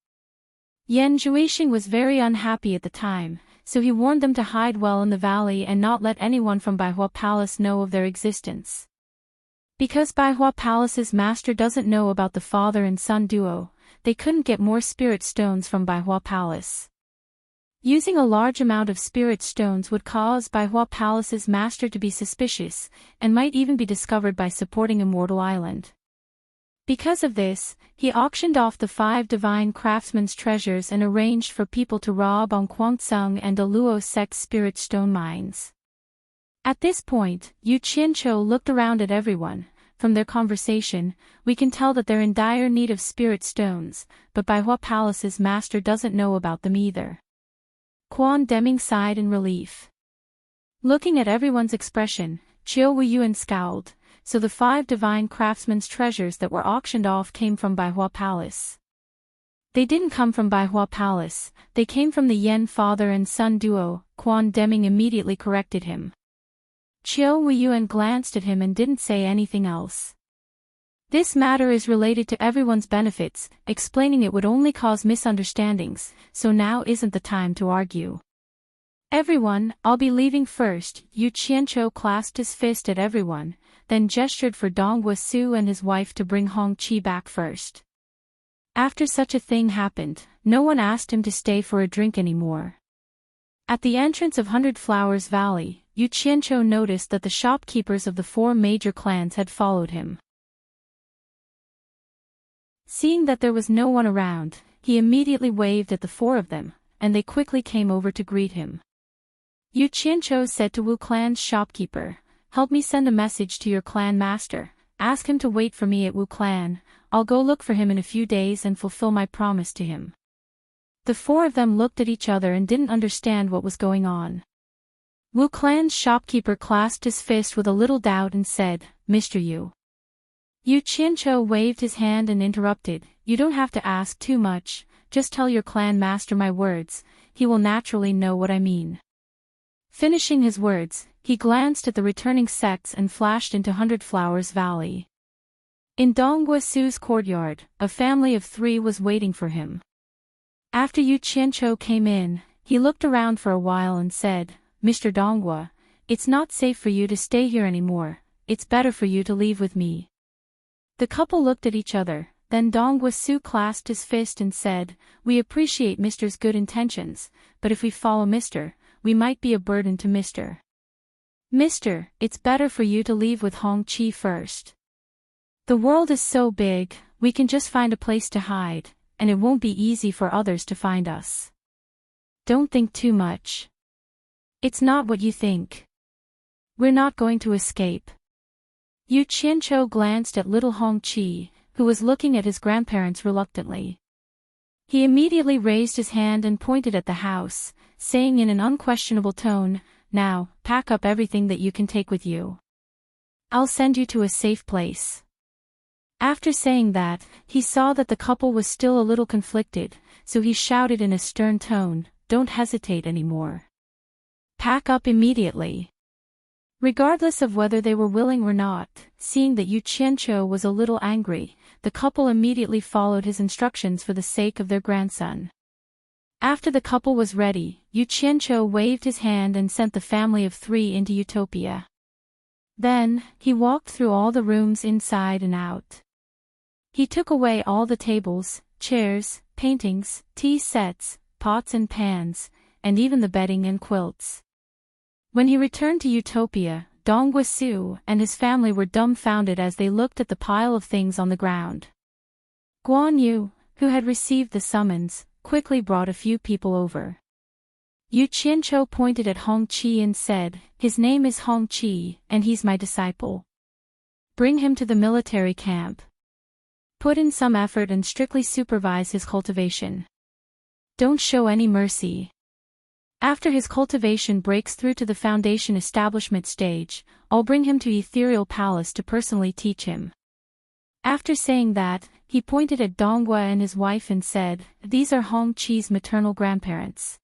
Yan Zhuixing was very unhappy at the time, so he warned them to hide well in the valley and not let anyone from Bai Hua Palace know of their existence. Because Bai Hua Palace's master doesn't know about the father and son duo, they couldn't get more spirit stones from Bai Hua Palace. Using a large amount of spirit stones would cause Bai Hua Palace's master to be suspicious, and might even be discovered by supporting Immortal Island. Because of this, he auctioned off the 5 divine craftsmen's treasures and arranged for people to rob on Guangceng and Aluo sect spirit stone mines. At this point, Yu Qianqiu looked around at everyone. From their conversation, we can tell that they're in dire need of spirit stones, but Bai Hua Palace's master doesn't know about them either. Quan Deming sighed in relief. Looking at everyone's expression, Qiu Weiyuan scowled, so the 5 divine craftsmen's treasures that were auctioned off came from Bai Hua Palace. They didn't come from Bai Hua Palace, they came from the Yan father and son duo, Quan Deming immediately corrected him. Qiu Weiyuan glanced at him and didn't say anything else. This matter is related to everyone's benefits, explaining it would only cause misunderstandings, so now isn't the time to argue. Everyone, I'll be leaving first. Yu Qianqiu clasped his fist at everyone, then gestured for Dong Guosu and his wife to bring Hong Qi back first. After such a thing happened, no one asked him to stay for a drink anymore. At the entrance of Hundred Flowers Valley, Yu Qianqiu noticed that the shopkeepers of the 4 major clans had followed him. Seeing that there was no one around, he immediately waved at the 4 of them, and they quickly came over to greet him. Yu Qianqiu said to Wu Clan's shopkeeper, "Help me send a message to your clan master, ask him to wait for me at Wu Clan, I'll go look for him in a few days and fulfill my promise to him." The 4 of them looked at each other and didn't understand what was going on. Wu Clan's shopkeeper clasped his fist with a little doubt and said, "Mr. Yu." Yu Qianqiu waved his hand and interrupted, "You don't have to ask too much, just tell your clan master my words, he will naturally know what I mean." Finishing his words, he glanced at the returning sects and flashed into Hundred Flowers Valley. In Dong Guosu's courtyard, a family of 3 was waiting for him. After Yu Qianqiu came in, he looked around for a while and said, "Mr. Donghua, it's not safe for you to stay here anymore, it's better for you to leave with me." The couple looked at each other, then Dong Guosu clasped his fist and said, "We appreciate Mr.'s good intentions, but if we follow Mr., we might be a burden to Mr. Mr., it's better for you to leave with Hong Qi first. The world is so big, we can just find a place to hide, and it won't be easy for others to find us. Don't think too much. It's not what you think. We're not going to escape." Yu Qianqiu glanced at little Hong Qi, who was looking at his grandparents reluctantly. He immediately raised his hand and pointed at the house, saying in an unquestionable tone, "Now, pack up everything that you can take with you. I'll send you to a safe place." After saying that, he saw that the couple was still a little conflicted, so he shouted in a stern tone, "Don't hesitate anymore. Pack up immediately." Regardless of whether they were willing or not, seeing that Yu Qianqiu was a little angry, the couple immediately followed his instructions for the sake of their grandson. After the couple was ready, Yu Qianqiu waved his hand and sent the family of 3 into Utopia. Then, he walked through all the rooms inside and out. He took away all the tables, chairs, paintings, tea sets, pots and pans, and even the bedding and quilts. When he returned to Utopia, Dong Guisu and his family were dumbfounded as they looked at the pile of things on the ground. Guan Yu, who had received the summons, quickly brought a few people over. Yu Qianqiu pointed at Hong Qi and said, "His name is Hong Qi, and he's my disciple. Bring him to the military camp. Put in some effort and strictly supervise his cultivation. Don't show any mercy. After his cultivation breaks through to the foundation establishment stage, I'll bring him to Ethereal Palace to personally teach him." After saying that, he pointed at Donghua and his wife and said, "These are Hong Qi's maternal grandparents.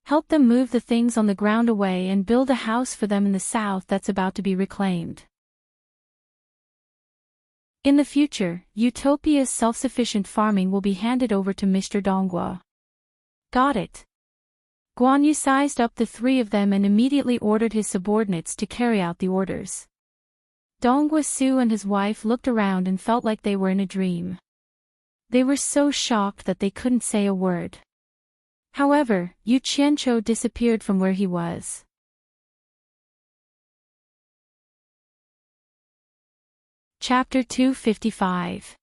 Help them move the things on the ground away and build a house for them in the south that's about to be reclaimed." In the future, Utopia's self-sufficient farming will be handed over to Mr. Donghua. Got it. Guan Yu sized up the 3 of them and immediately ordered his subordinates to carry out the orders. Dong Guisu and his wife looked around and felt like they were in a dream. They were so shocked that they couldn't say a word. However, Yu Qianqiu disappeared from where he was. Chapter 255.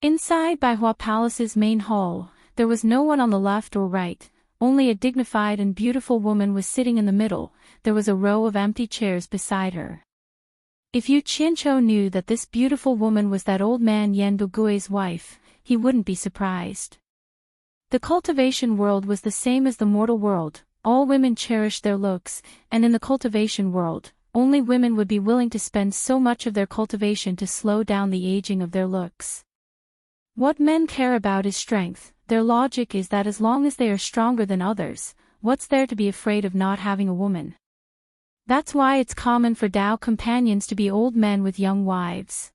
Inside Baihua Palace's main hall, there was no one on the left or right, only a dignified and beautiful woman was sitting in the middle. There was a row of empty chairs beside her. If Yu Qianqiu knew that this beautiful woman was that old man Yan Bugui's wife, he wouldn't be surprised. The cultivation world was the same as the mortal world. All women cherished their looks, and in the cultivation world, only women would be willing to spend so much of their cultivation to slow down the aging of their looks. What men care about is strength. Their logic is that as long as they are stronger than others, what's there to be afraid of not having a woman? That's why it's common for Dao companions to be old men with young wives.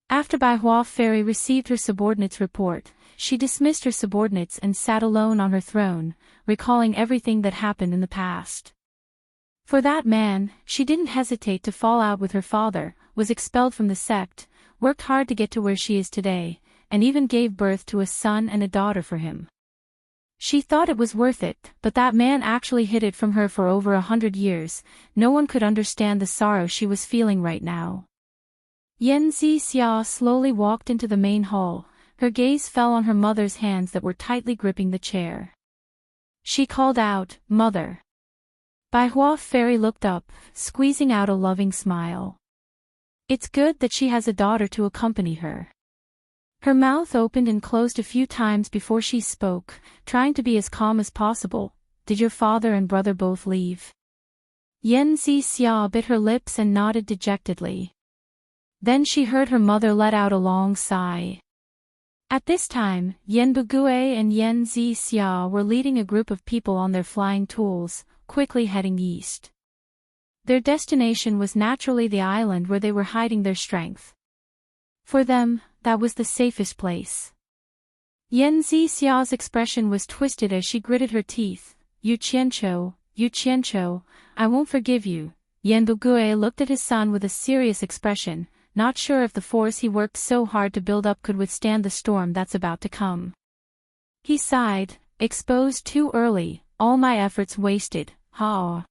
After Baihua Fairy received her subordinates' report, she dismissed her subordinates and sat alone on her throne, recalling everything that happened in the past. For that man, she didn't hesitate to fall out with her father, was expelled from the sect, worked hard to get to where she is today, and even gave birth to a son and a daughter for him. She thought it was worth it, but that man actually hid it from her for over 100 years. No one could understand the sorrow she was feeling right now. Yan Zixia slowly walked into the main hall. Her gaze fell on her mother's hands that were tightly gripping the chair. She called out, "Mother." Baihua Fairy looked up, squeezing out a loving smile. It's good that she has a daughter to accompany her. Her mouth opened and closed a few times before she spoke, trying to be as calm as possible. "Did your father and brother both leave?" Yan Zixia bit her lips and nodded dejectedly. Then she heard her mother let out a long sigh. At this time, Yan Bugui and Yan Zixia were leading a group of people on their flying tools, quickly heading east. Their destination was naturally the island where they were hiding their strength. For them, that was the safest place. Yan Zixia's expression was twisted as she gritted her teeth. Yu Qianqiu, I won't forgive you." Yan Bugui looked at his son with a serious expression, not sure if the force he worked so hard to build up could withstand the storm that's about to come. He sighed, "Exposed too early, all my efforts wasted, ha.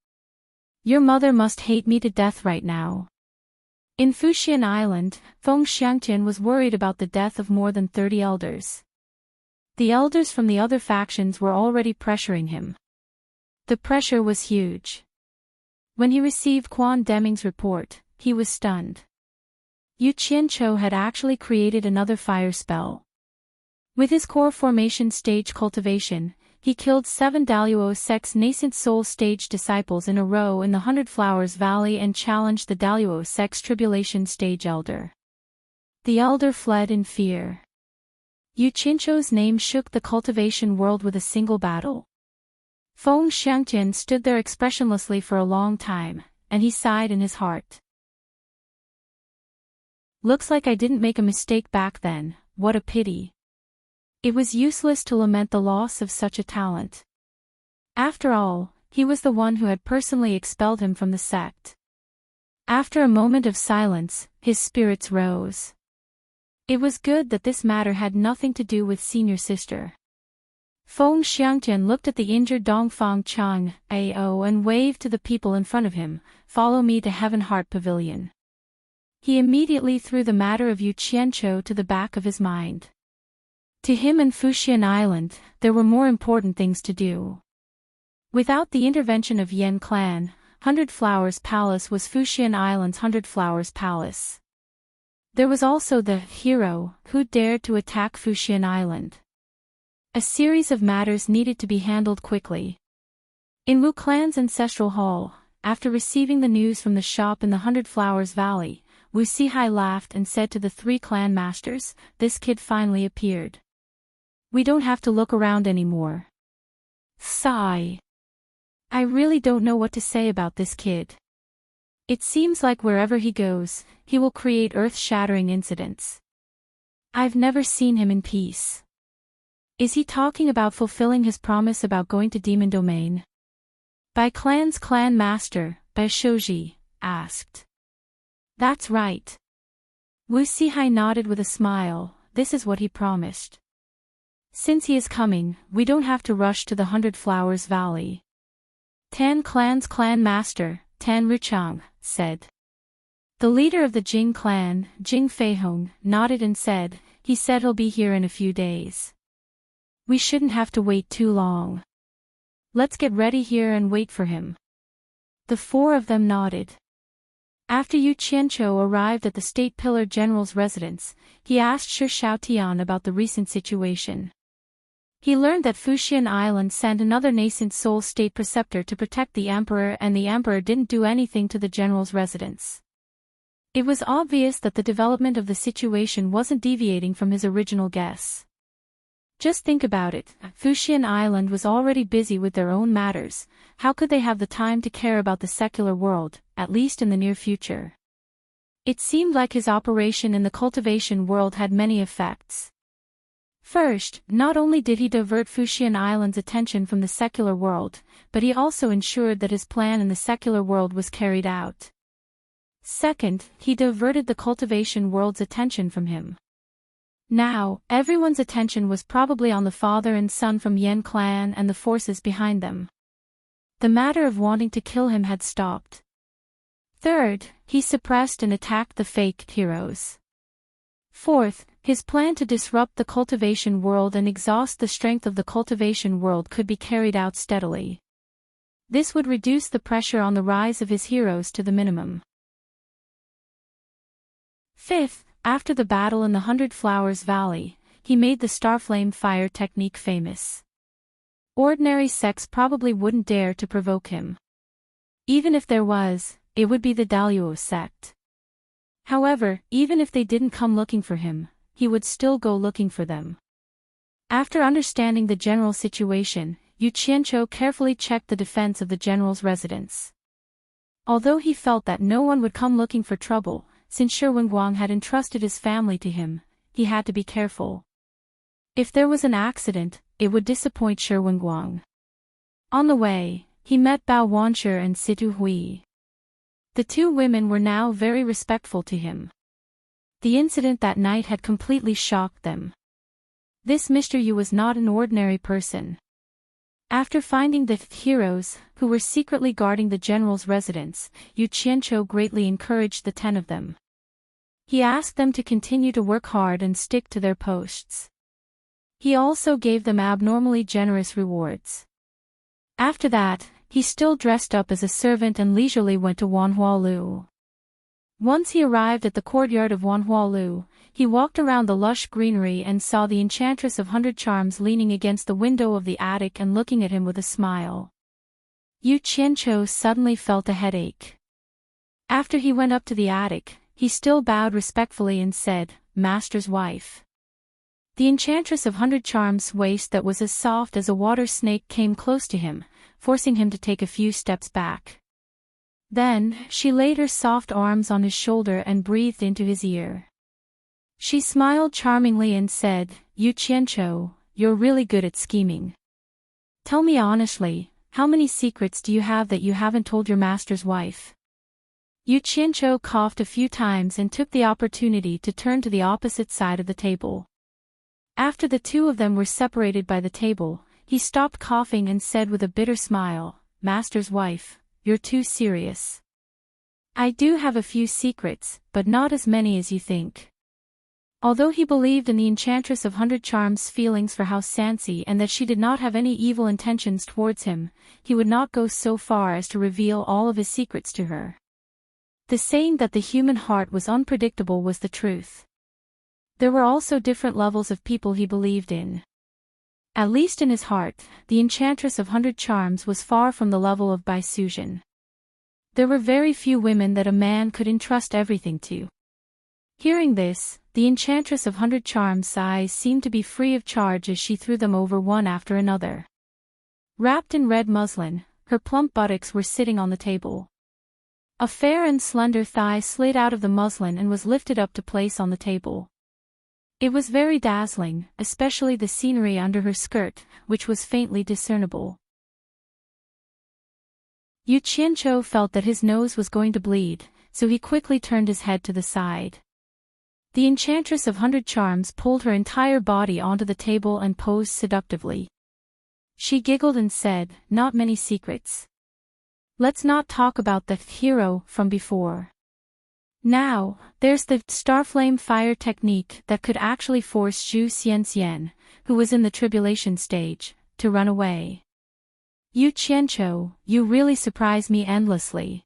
Your mother must hate me to death right now." In Fuxian Island, Feng Xiangtian was worried about the death of more than 30 elders. The elders from the other factions were already pressuring him. The pressure was huge. When he received Quan Deming's report, he was stunned. Yu Qianqiu had actually created another fire spell. With his core formation stage cultivation, he killed 7 Daluo Sect's nascent soul stage disciples in a row in the 100 Flowers Valley and challenged the Daluo Sect's tribulation stage elder. The elder fled in fear. Yu Qianzhou's name shook the cultivation world with a single battle. Feng Xiangtian stood there expressionlessly for a long time, and he sighed in his heart. Looks like I didn't make a mistake back then, what a pity. It was useless to lament the loss of such a talent. After all, he was the one who had personally expelled him from the sect. After a moment of silence, his spirits rose. It was good that this matter had nothing to do with senior sister. Feng Xiangtian looked at the injured Dongfang Chang Ao and waved to the people in front of him, "Follow me to Heaven Heart Pavilion." He immediately threw the matter of Yu Qianzhou to the back of his mind. To him and Fuxian Island, there were more important things to do. Without the intervention of Yan Clan, 100 Flowers Palace was Fuxian Island's 100 Flowers Palace. There was also the hero who dared to attack Fuxian Island. A series of matters needed to be handled quickly. In Wu Clan's ancestral hall, after receiving the news from the shop in the 100 Flowers Valley, Wu Sihai laughed and said to the 3 clan masters, "This kid finally appeared. We don't have to look around anymore." Sigh. I really don't know what to say about this kid. It seems like wherever he goes, he will create earth-shattering incidents. I've never seen him in peace. Is he talking about fulfilling his promise about going to Demon Domain? Bai Clan's clan master, Bai Shouji, asked. That's right. Wu Sihai nodded with a smile. This is what he promised. Since he is coming, we don't have to rush to the 100 Flowers Valley. Tan Clan's clan master, Tan Ruchang, said. The leader of the Jing clan, Jing Feihong, nodded and said, he said he'll be here in a few days. We shouldn't have to wait too long. Let's get ready here and wait for him. The 4 of them nodded. After Yu Qianzhou arrived at the State Pillar General's residence, he asked Shi Shaotian about the recent situation. He learned that Fuxian Island sent another nascent soul state preceptor to protect the emperor, and the emperor didn't do anything to the general's residence. It was obvious that the development of the situation wasn't deviating from his original guess. Just think about it, Fuxian Island was already busy with their own matters. How could they have the time to care about the secular world, at least in the near future? It seemed like his operation in the cultivation world had many effects. First, not only did he divert Fuxian Island's attention from the secular world, but he also ensured that his plan in the secular world was carried out. Second, he diverted the cultivation world's attention from him. Now, everyone's attention was probably on the father and son from Yan clan and the forces behind them. The matter of wanting to kill him had stopped. Third, he suppressed and attacked the fake heroes. Fourth, his plan to disrupt the cultivation world and exhaust the strength of the cultivation world could be carried out steadily. This would reduce the pressure on the rise of his heroes to the minimum. Fifth, after the battle in the 100 Flowers Valley, he made the Starflame fire technique famous. Ordinary sects probably wouldn't dare to provoke him. Even if there was, it would be the Daluo sect. However, even if they didn't come looking for him, he would still go looking for them. After understanding the general situation, Yu Qianzhou carefully checked the defense of the general's residence. Although he felt that no one would come looking for trouble, since Shi Wenguang had entrusted his family to him, he had to be careful. If there was an accident, it would disappoint Shi Wenguang. On the way, he met Bao Wanshi and Situ Hui. The 2 women were now very respectful to him. The incident that night had completely shocked them. This Mr. Yu was not an ordinary person. After finding the heroes, who were secretly guarding the general's residence, Yu Qianzhou greatly encouraged the 10 of them. He asked them to continue to work hard and stick to their posts. He also gave them abnormally generous rewards. After that, he still dressed up as a servant and leisurely went to Wanhualu. Once he arrived at the courtyard of Wanhualu, He walked around the lush greenery and saw the Enchantress of 100 Charms leaning against the window of the attic and looking at him with a smile. Yu Qianqiu suddenly felt a headache. After he went up to the attic, he still bowed respectfully and said, "Master's wife." The Enchantress of 100 Charms' waist that was as soft as a water snake came close to him, forcing him to take a few steps back. Then, she laid her soft arms on his shoulder and breathed into his ear. She smiled charmingly and said, "Yu Qianqiu, you're really good at scheming. Tell me honestly, how many secrets do you have that you haven't told your master's wife?" Yu Qianqiu coughed a few times and took the opportunity to turn to the opposite side of the table. After the two of them were separated by the table, he stopped coughing and said with a bitter smile, "Master's wife, you're too serious. I do have a few secrets, but not as many as you think." Although he believed in the Enchantress of 100 Charms' feelings for House Sansi and that she did not have any evil intentions towards him, he would not go so far as to reveal all of his secrets to her. The saying that the human heart was unpredictable was the truth. There were also different levels of people he believed in. At least in his heart, the Enchantress of 100 Charms was far from the level of Bai Suzhen. There were very few women that a man could entrust everything to. Hearing this, the Enchantress of 100 Charms' eyes seemed to be free of charge as she threw them over one after another. Wrapped in red muslin, her plump buttocks were sitting on the table. A fair and slender thigh slid out of the muslin and was lifted up to place on the table. It was very dazzling, especially the scenery under her skirt, which was faintly discernible. Yu Qianqiu felt that his nose was going to bleed, so he quickly turned his head to the side. The Enchantress of 100 Charms pulled her entire body onto the table and posed seductively. She giggled and said, "Not many secrets. Let's not talk about the hero from before. Now, there's the Starflame fire technique that could actually force Zhu Xianxian, who was in the tribulation stage, to run away. Yu Qianqiu, you really surprise me endlessly."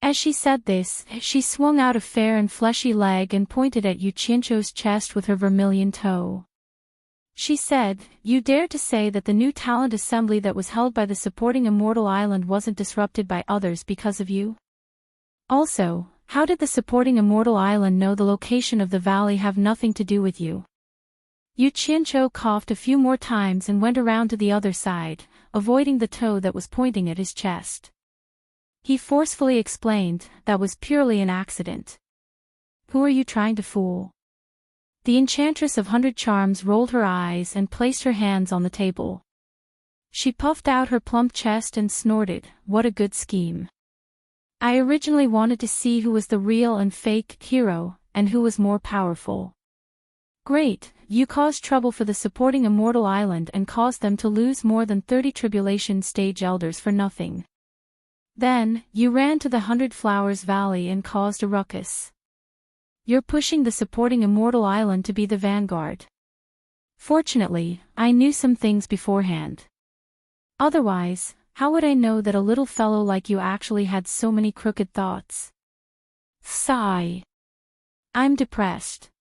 As she said this, she swung out a fair and fleshy leg and pointed at Yu Qianqiu's chest with her vermilion toe. She said, "You dare to say that the new talent assembly that was held by the supporting Immortal Island wasn't disrupted by others because of you? Also, how did the supporting Immortal Island know the location of the valley have nothing to do with you?" Yu Qianqiu coughed a few more times and went around to the other side, avoiding the toe that was pointing at his chest. He forcefully explained, "That was purely an accident. Who are you trying to fool?" The Enchantress of 100 Charms rolled her eyes and placed her hands on the table. She puffed out her plump chest and snorted, "What a good scheme. I originally wanted to see who was the real and fake hero, and who was more powerful. Great, you caused trouble for the supporting Immortal Island and caused them to lose more than 30 Tribulation Stage Elders for nothing. Then, you ran to the 100 Flowers Valley and caused a ruckus. You're pushing the supporting Immortal Island to be the vanguard. Fortunately, I knew some things beforehand. Otherwise, how would I know that a little fellow like you actually had so many crooked thoughts? Sigh. I'm depressed.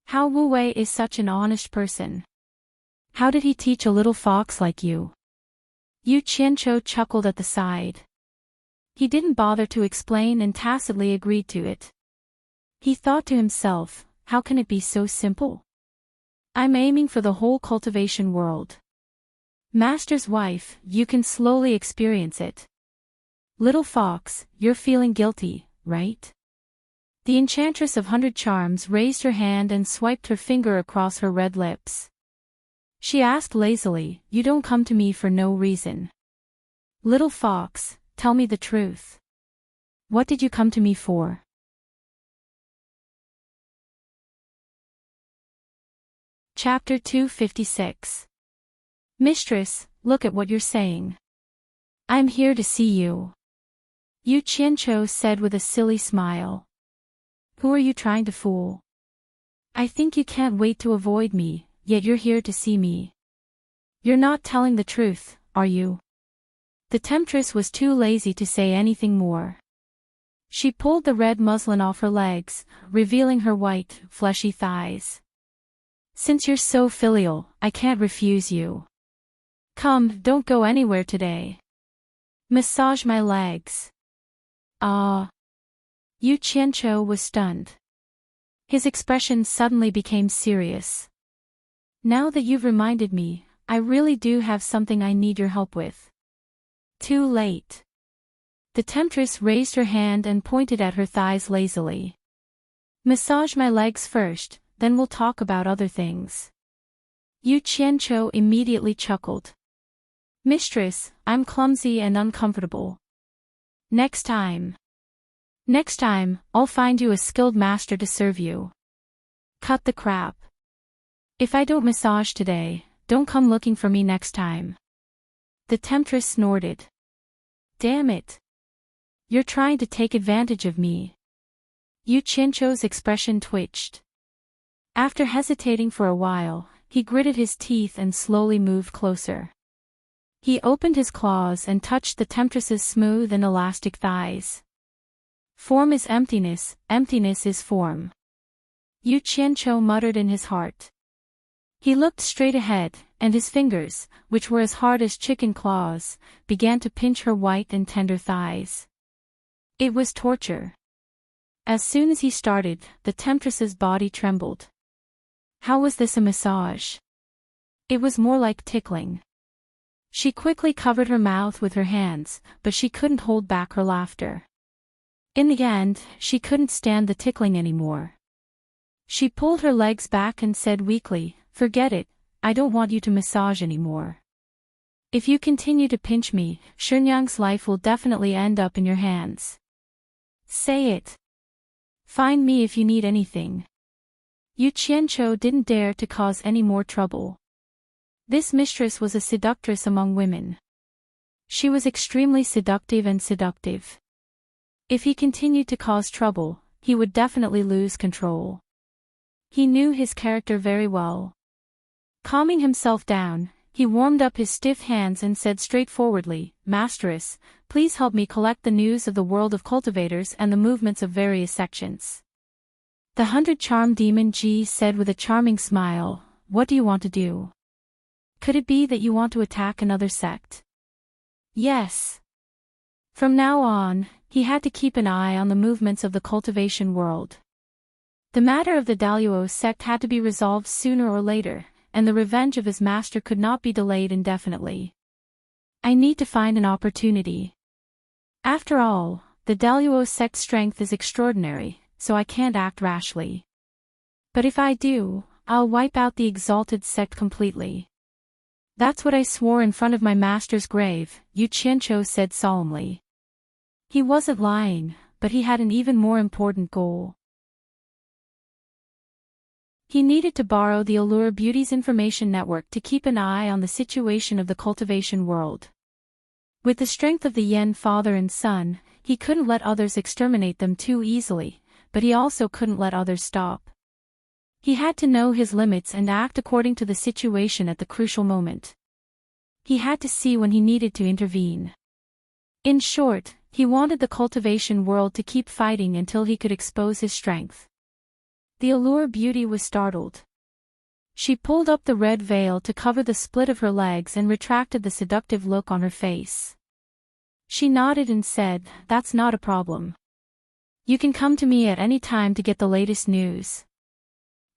How Wu Wei is such an honest person. How did he teach a little fox like you?" Yu Qianqiu chuckled at the side. He didn't bother to explain and tacitly agreed to it. He thought to himself, how can it be so simple? I'm aiming for the whole cultivation world. Master's wife, you can slowly experience it. Little fox, you're feeling guilty, right? The Enchantress of 100 Charms raised her hand and swiped her finger across her red lips. She asked lazily, "You don't come to me for no reason. Little fox, tell me the truth. What did you come to me for?" Chapter 256. Mistress, look at what you're saying. I'm here to see you. Yu Qianqiu said with a silly smile. Who are you trying to fool? I think you can't wait to avoid me, yet you're here to see me. You're not telling the truth, are you? The temptress was too lazy to say anything more. She pulled the red muslin off her legs, revealing her white, fleshy thighs. Since you're so filial, I can't refuse you. Come, don't go anywhere today. Massage my legs. Ah. Yu Qianqiu was stunned. His expression suddenly became serious. Now that you've reminded me, I really do have something I need your help with. Too late. The temptress raised her hand and pointed at her thighs lazily. Massage my legs first, then we'll talk about other things. Yu Qianqiu immediately chuckled. Mistress, I'm clumsy and uncomfortable. Next time, I'll find you a skilled master to serve you. Cut the crap. If I don't massage today, don't come looking for me next time. The temptress snorted. Damn it. You're trying to take advantage of me. Yu Qianqiu's expression twitched. After hesitating for a while, he gritted his teeth and slowly moved closer. He opened his claws and touched the temptress's smooth and elastic thighs. Form is emptiness, emptiness is form. Yu Qianqiu muttered in his heart. He looked straight ahead, and his fingers, which were as hard as chicken claws, began to pinch her white and tender thighs. It was torture. As soon as he started, the temptress's body trembled. How was this a massage? It was more like tickling. She quickly covered her mouth with her hands, but she couldn't hold back her laughter. In the end, she couldn't stand the tickling anymore. She pulled her legs back and said weakly, Forget it, I don't want you to massage anymore. If you continue to pinch me, Shenyang's life will definitely end up in your hands. Say it. Find me if you need anything. Yu Qianqiu didn't dare to cause any more trouble. This mistress was a seductress among women. She was extremely seductive and seductive. If he continued to cause trouble, he would definitely lose control. He knew his character very well. Calming himself down, he warmed up his stiff hands and said straightforwardly, Masteress, please help me collect the news of the world of cultivators and the movements of various sections. The 100 Charm Demon Ji said with a charming smile, What do you want to do? Could it be that you want to attack another sect? Yes. From now on, he had to keep an eye on the movements of the cultivation world. The matter of the Daluo sect had to be resolved sooner or later, and the revenge of his master could not be delayed indefinitely. I need to find an opportunity. After all, the Daluo sect's strength is extraordinary, so I can't act rashly. But if I do, I'll wipe out the exalted sect completely. That's what I swore in front of my master's grave, Yu Qianqiu said solemnly. He wasn't lying, but he had an even more important goal. He needed to borrow the Allure Beauty's information network to keep an eye on the situation of the cultivation world. With the strength of the Yen father and son, he couldn't let others exterminate them too easily, but he also couldn't let others stop. He had to know his limits and act according to the situation at the crucial moment. He had to see when he needed to intervene. In short, he wanted the cultivation world to keep fighting until he could expose his strength. The Allure Beauty was startled. She pulled up the red veil to cover the split of her legs and retracted the seductive look on her face. She nodded and said, That's not a problem. You can come to me at any time to get the latest news.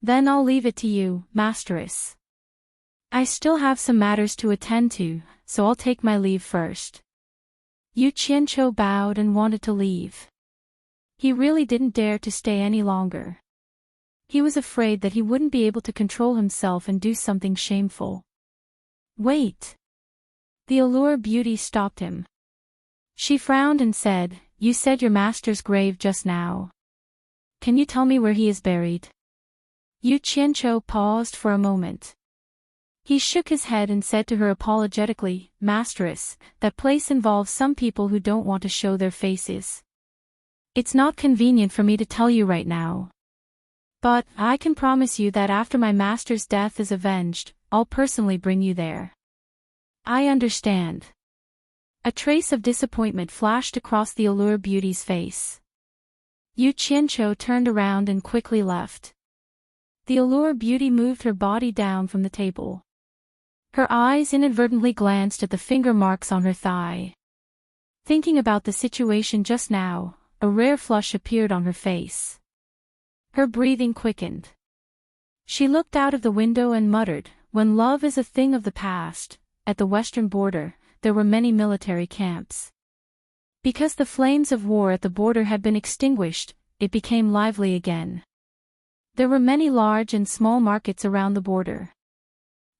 Then I'll leave it to you, Masteress. I still have some matters to attend to, so I'll take my leave first. Yu Qianqiu bowed and wanted to leave. He really didn't dare to stay any longer. He was afraid that he wouldn't be able to control himself and do something shameful. Wait. The Allure Beauty stopped him. She frowned and said, You said your master's grave just now. Can you tell me where he is buried? Yu Qianqiu paused for a moment. He shook his head and said to her apologetically, Masteress, that place involves some people who don't want to show their faces. It's not convenient for me to tell you right now. But I can promise you that after my master's death is avenged, I'll personally bring you there. I understand. A trace of disappointment flashed across the Allure Beauty's face. Yu Qianqiu turned around and quickly left. The allure beauty moved her body down from the table. Her eyes inadvertently glanced at the finger marks on her thigh. Thinking about the situation just now, a rare flush appeared on her face. Her breathing quickened. She looked out of the window and muttered, "When love is a thing of the past." At the western border, there were many military camps. Because the flames of war at the border had been extinguished, it became lively again. There were many large and small markets around the border.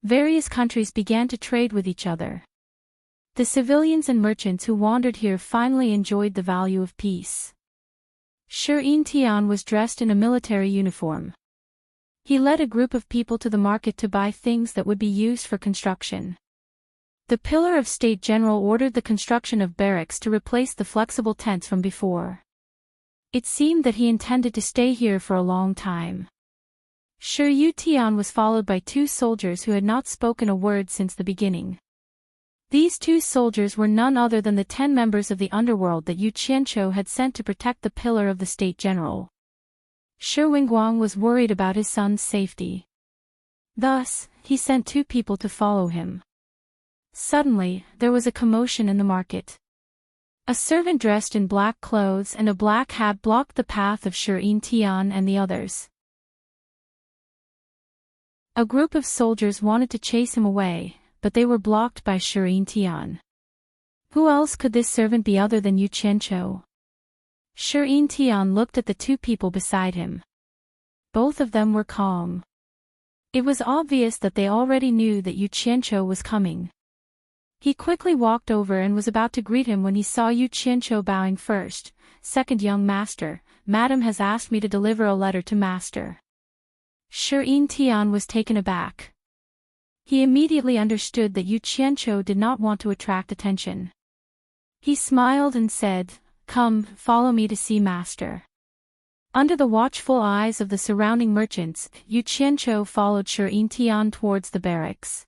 Various countries began to trade with each other. The civilians and merchants who wandered here finally enjoyed the value of peace. Enchanting was dressed in a military uniform. He led a group of people to the market to buy things that would be used for construction. The Pillar of State General ordered the construction of barracks to replace the flexible tents from before. It seemed that he intended to stay here for a long time. Enchanting was followed by 2 soldiers who had not spoken a word since the beginning. These 2 soldiers were none other than the 10 members of the underworld that Yu Qianqiu had sent to protect the Pillar of the State General. Shi Wingguang was worried about his son's safety. Thus, he sent 2 people to follow him. Suddenly, there was a commotion in the market. A servant dressed in black clothes and a black hat blocked the path of Enchanting and the others. A group of soldiers wanted to chase him away, but they were blocked by Enchanting. Who else could this servant be other than Yu Qianqiu? Enchanting looked at the 2 people beside him. Both of them were calm. It was obvious that they already knew that Yu Qianqiu was coming. He quickly walked over and was about to greet him when he saw Yu Qianqiu bowing first. "Second young master, Madam has asked me to deliver a letter to master." Enchanting was taken aback. He immediately understood that Yu Qianqiu did not want to attract attention. He smiled and said, "Come, follow me to see master." Under the watchful eyes of the surrounding merchants, Yu Qianqiu followed Enchanting towards the barracks.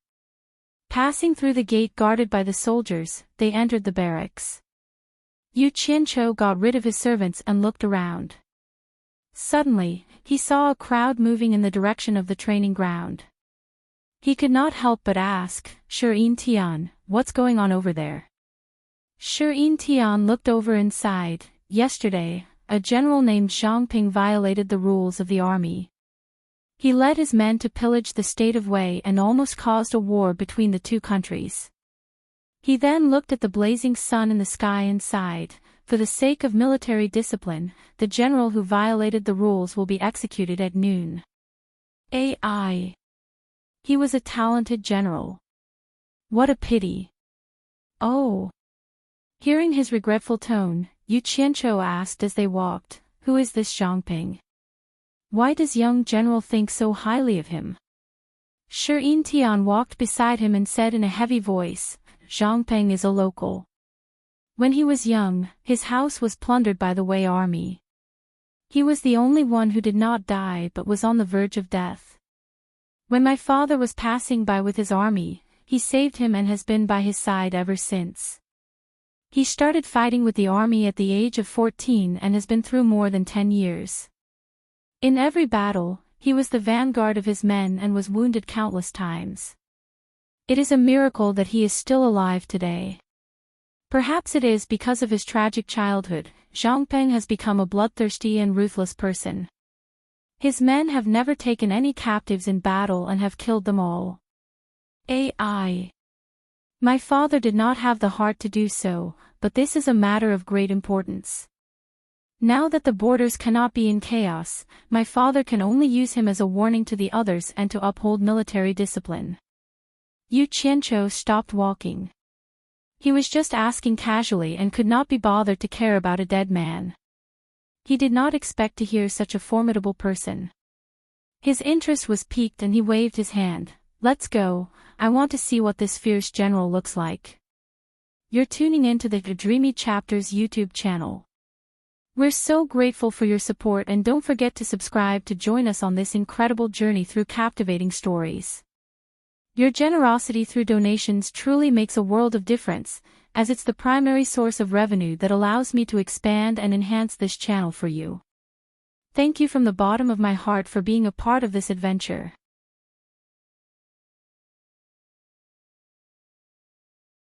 Passing through the gate guarded by the soldiers, they entered the barracks. Yu Qianqiu got rid of his servants and looked around. Suddenly, he saw a crowd moving in the direction of the training ground. He could not help but ask, "Enchanting, what's going on over there?" Enchanting looked over inside. "Yesterday, a general named Zhang Ping violated the rules of the army. He led his men to pillage the state of Wei and almost caused a war between the 2 countries." He then looked at the blazing sun in the sky and sighed, "For the sake of military discipline, the general who violated the rules will be executed at noon." He was a talented general. What a pity. Oh. Hearing his regretful tone, Yu Qianqiu asked as they walked, "Who is this Zhang Ping? Why does young general think so highly of him?" Enchanting walked beside him and said in a heavy voice, "Zhang Ping is a local. When he was young, his house was plundered by the Wei army. He was the only one who did not die but was on the verge of death. When my father was passing by with his army, he saved him and has been by his side ever since. He started fighting with the army at the age of 14 and has been through more than 10 years. In every battle, he was the vanguard of his men and was wounded countless times. It is a miracle that he is still alive today. Perhaps it is because of his tragic childhood, Zhang Ping has become a bloodthirsty and ruthless person. His men have never taken any captives in battle and have killed them all. My father did not have the heart to do so, but this is a matter of great importance. Now that the borders cannot be in chaos, my father can only use him as a warning to the others and to uphold military discipline." Yu Qianqiu stopped walking. He was just asking casually and could not be bothered to care about a dead man. He did not expect to hear such a formidable person. His interest was piqued and he waved his hand. "Let's go, I want to see what this fierce general looks like." You're tuning in to the Dreamy Chapters YouTube channel. We're so grateful for your support and don't forget to subscribe to join us on this incredible journey through captivating stories. Your generosity through donations truly makes a world of difference, as it's the primary source of revenue that allows me to expand and enhance this channel for you. Thank you from the bottom of my heart for being a part of this adventure.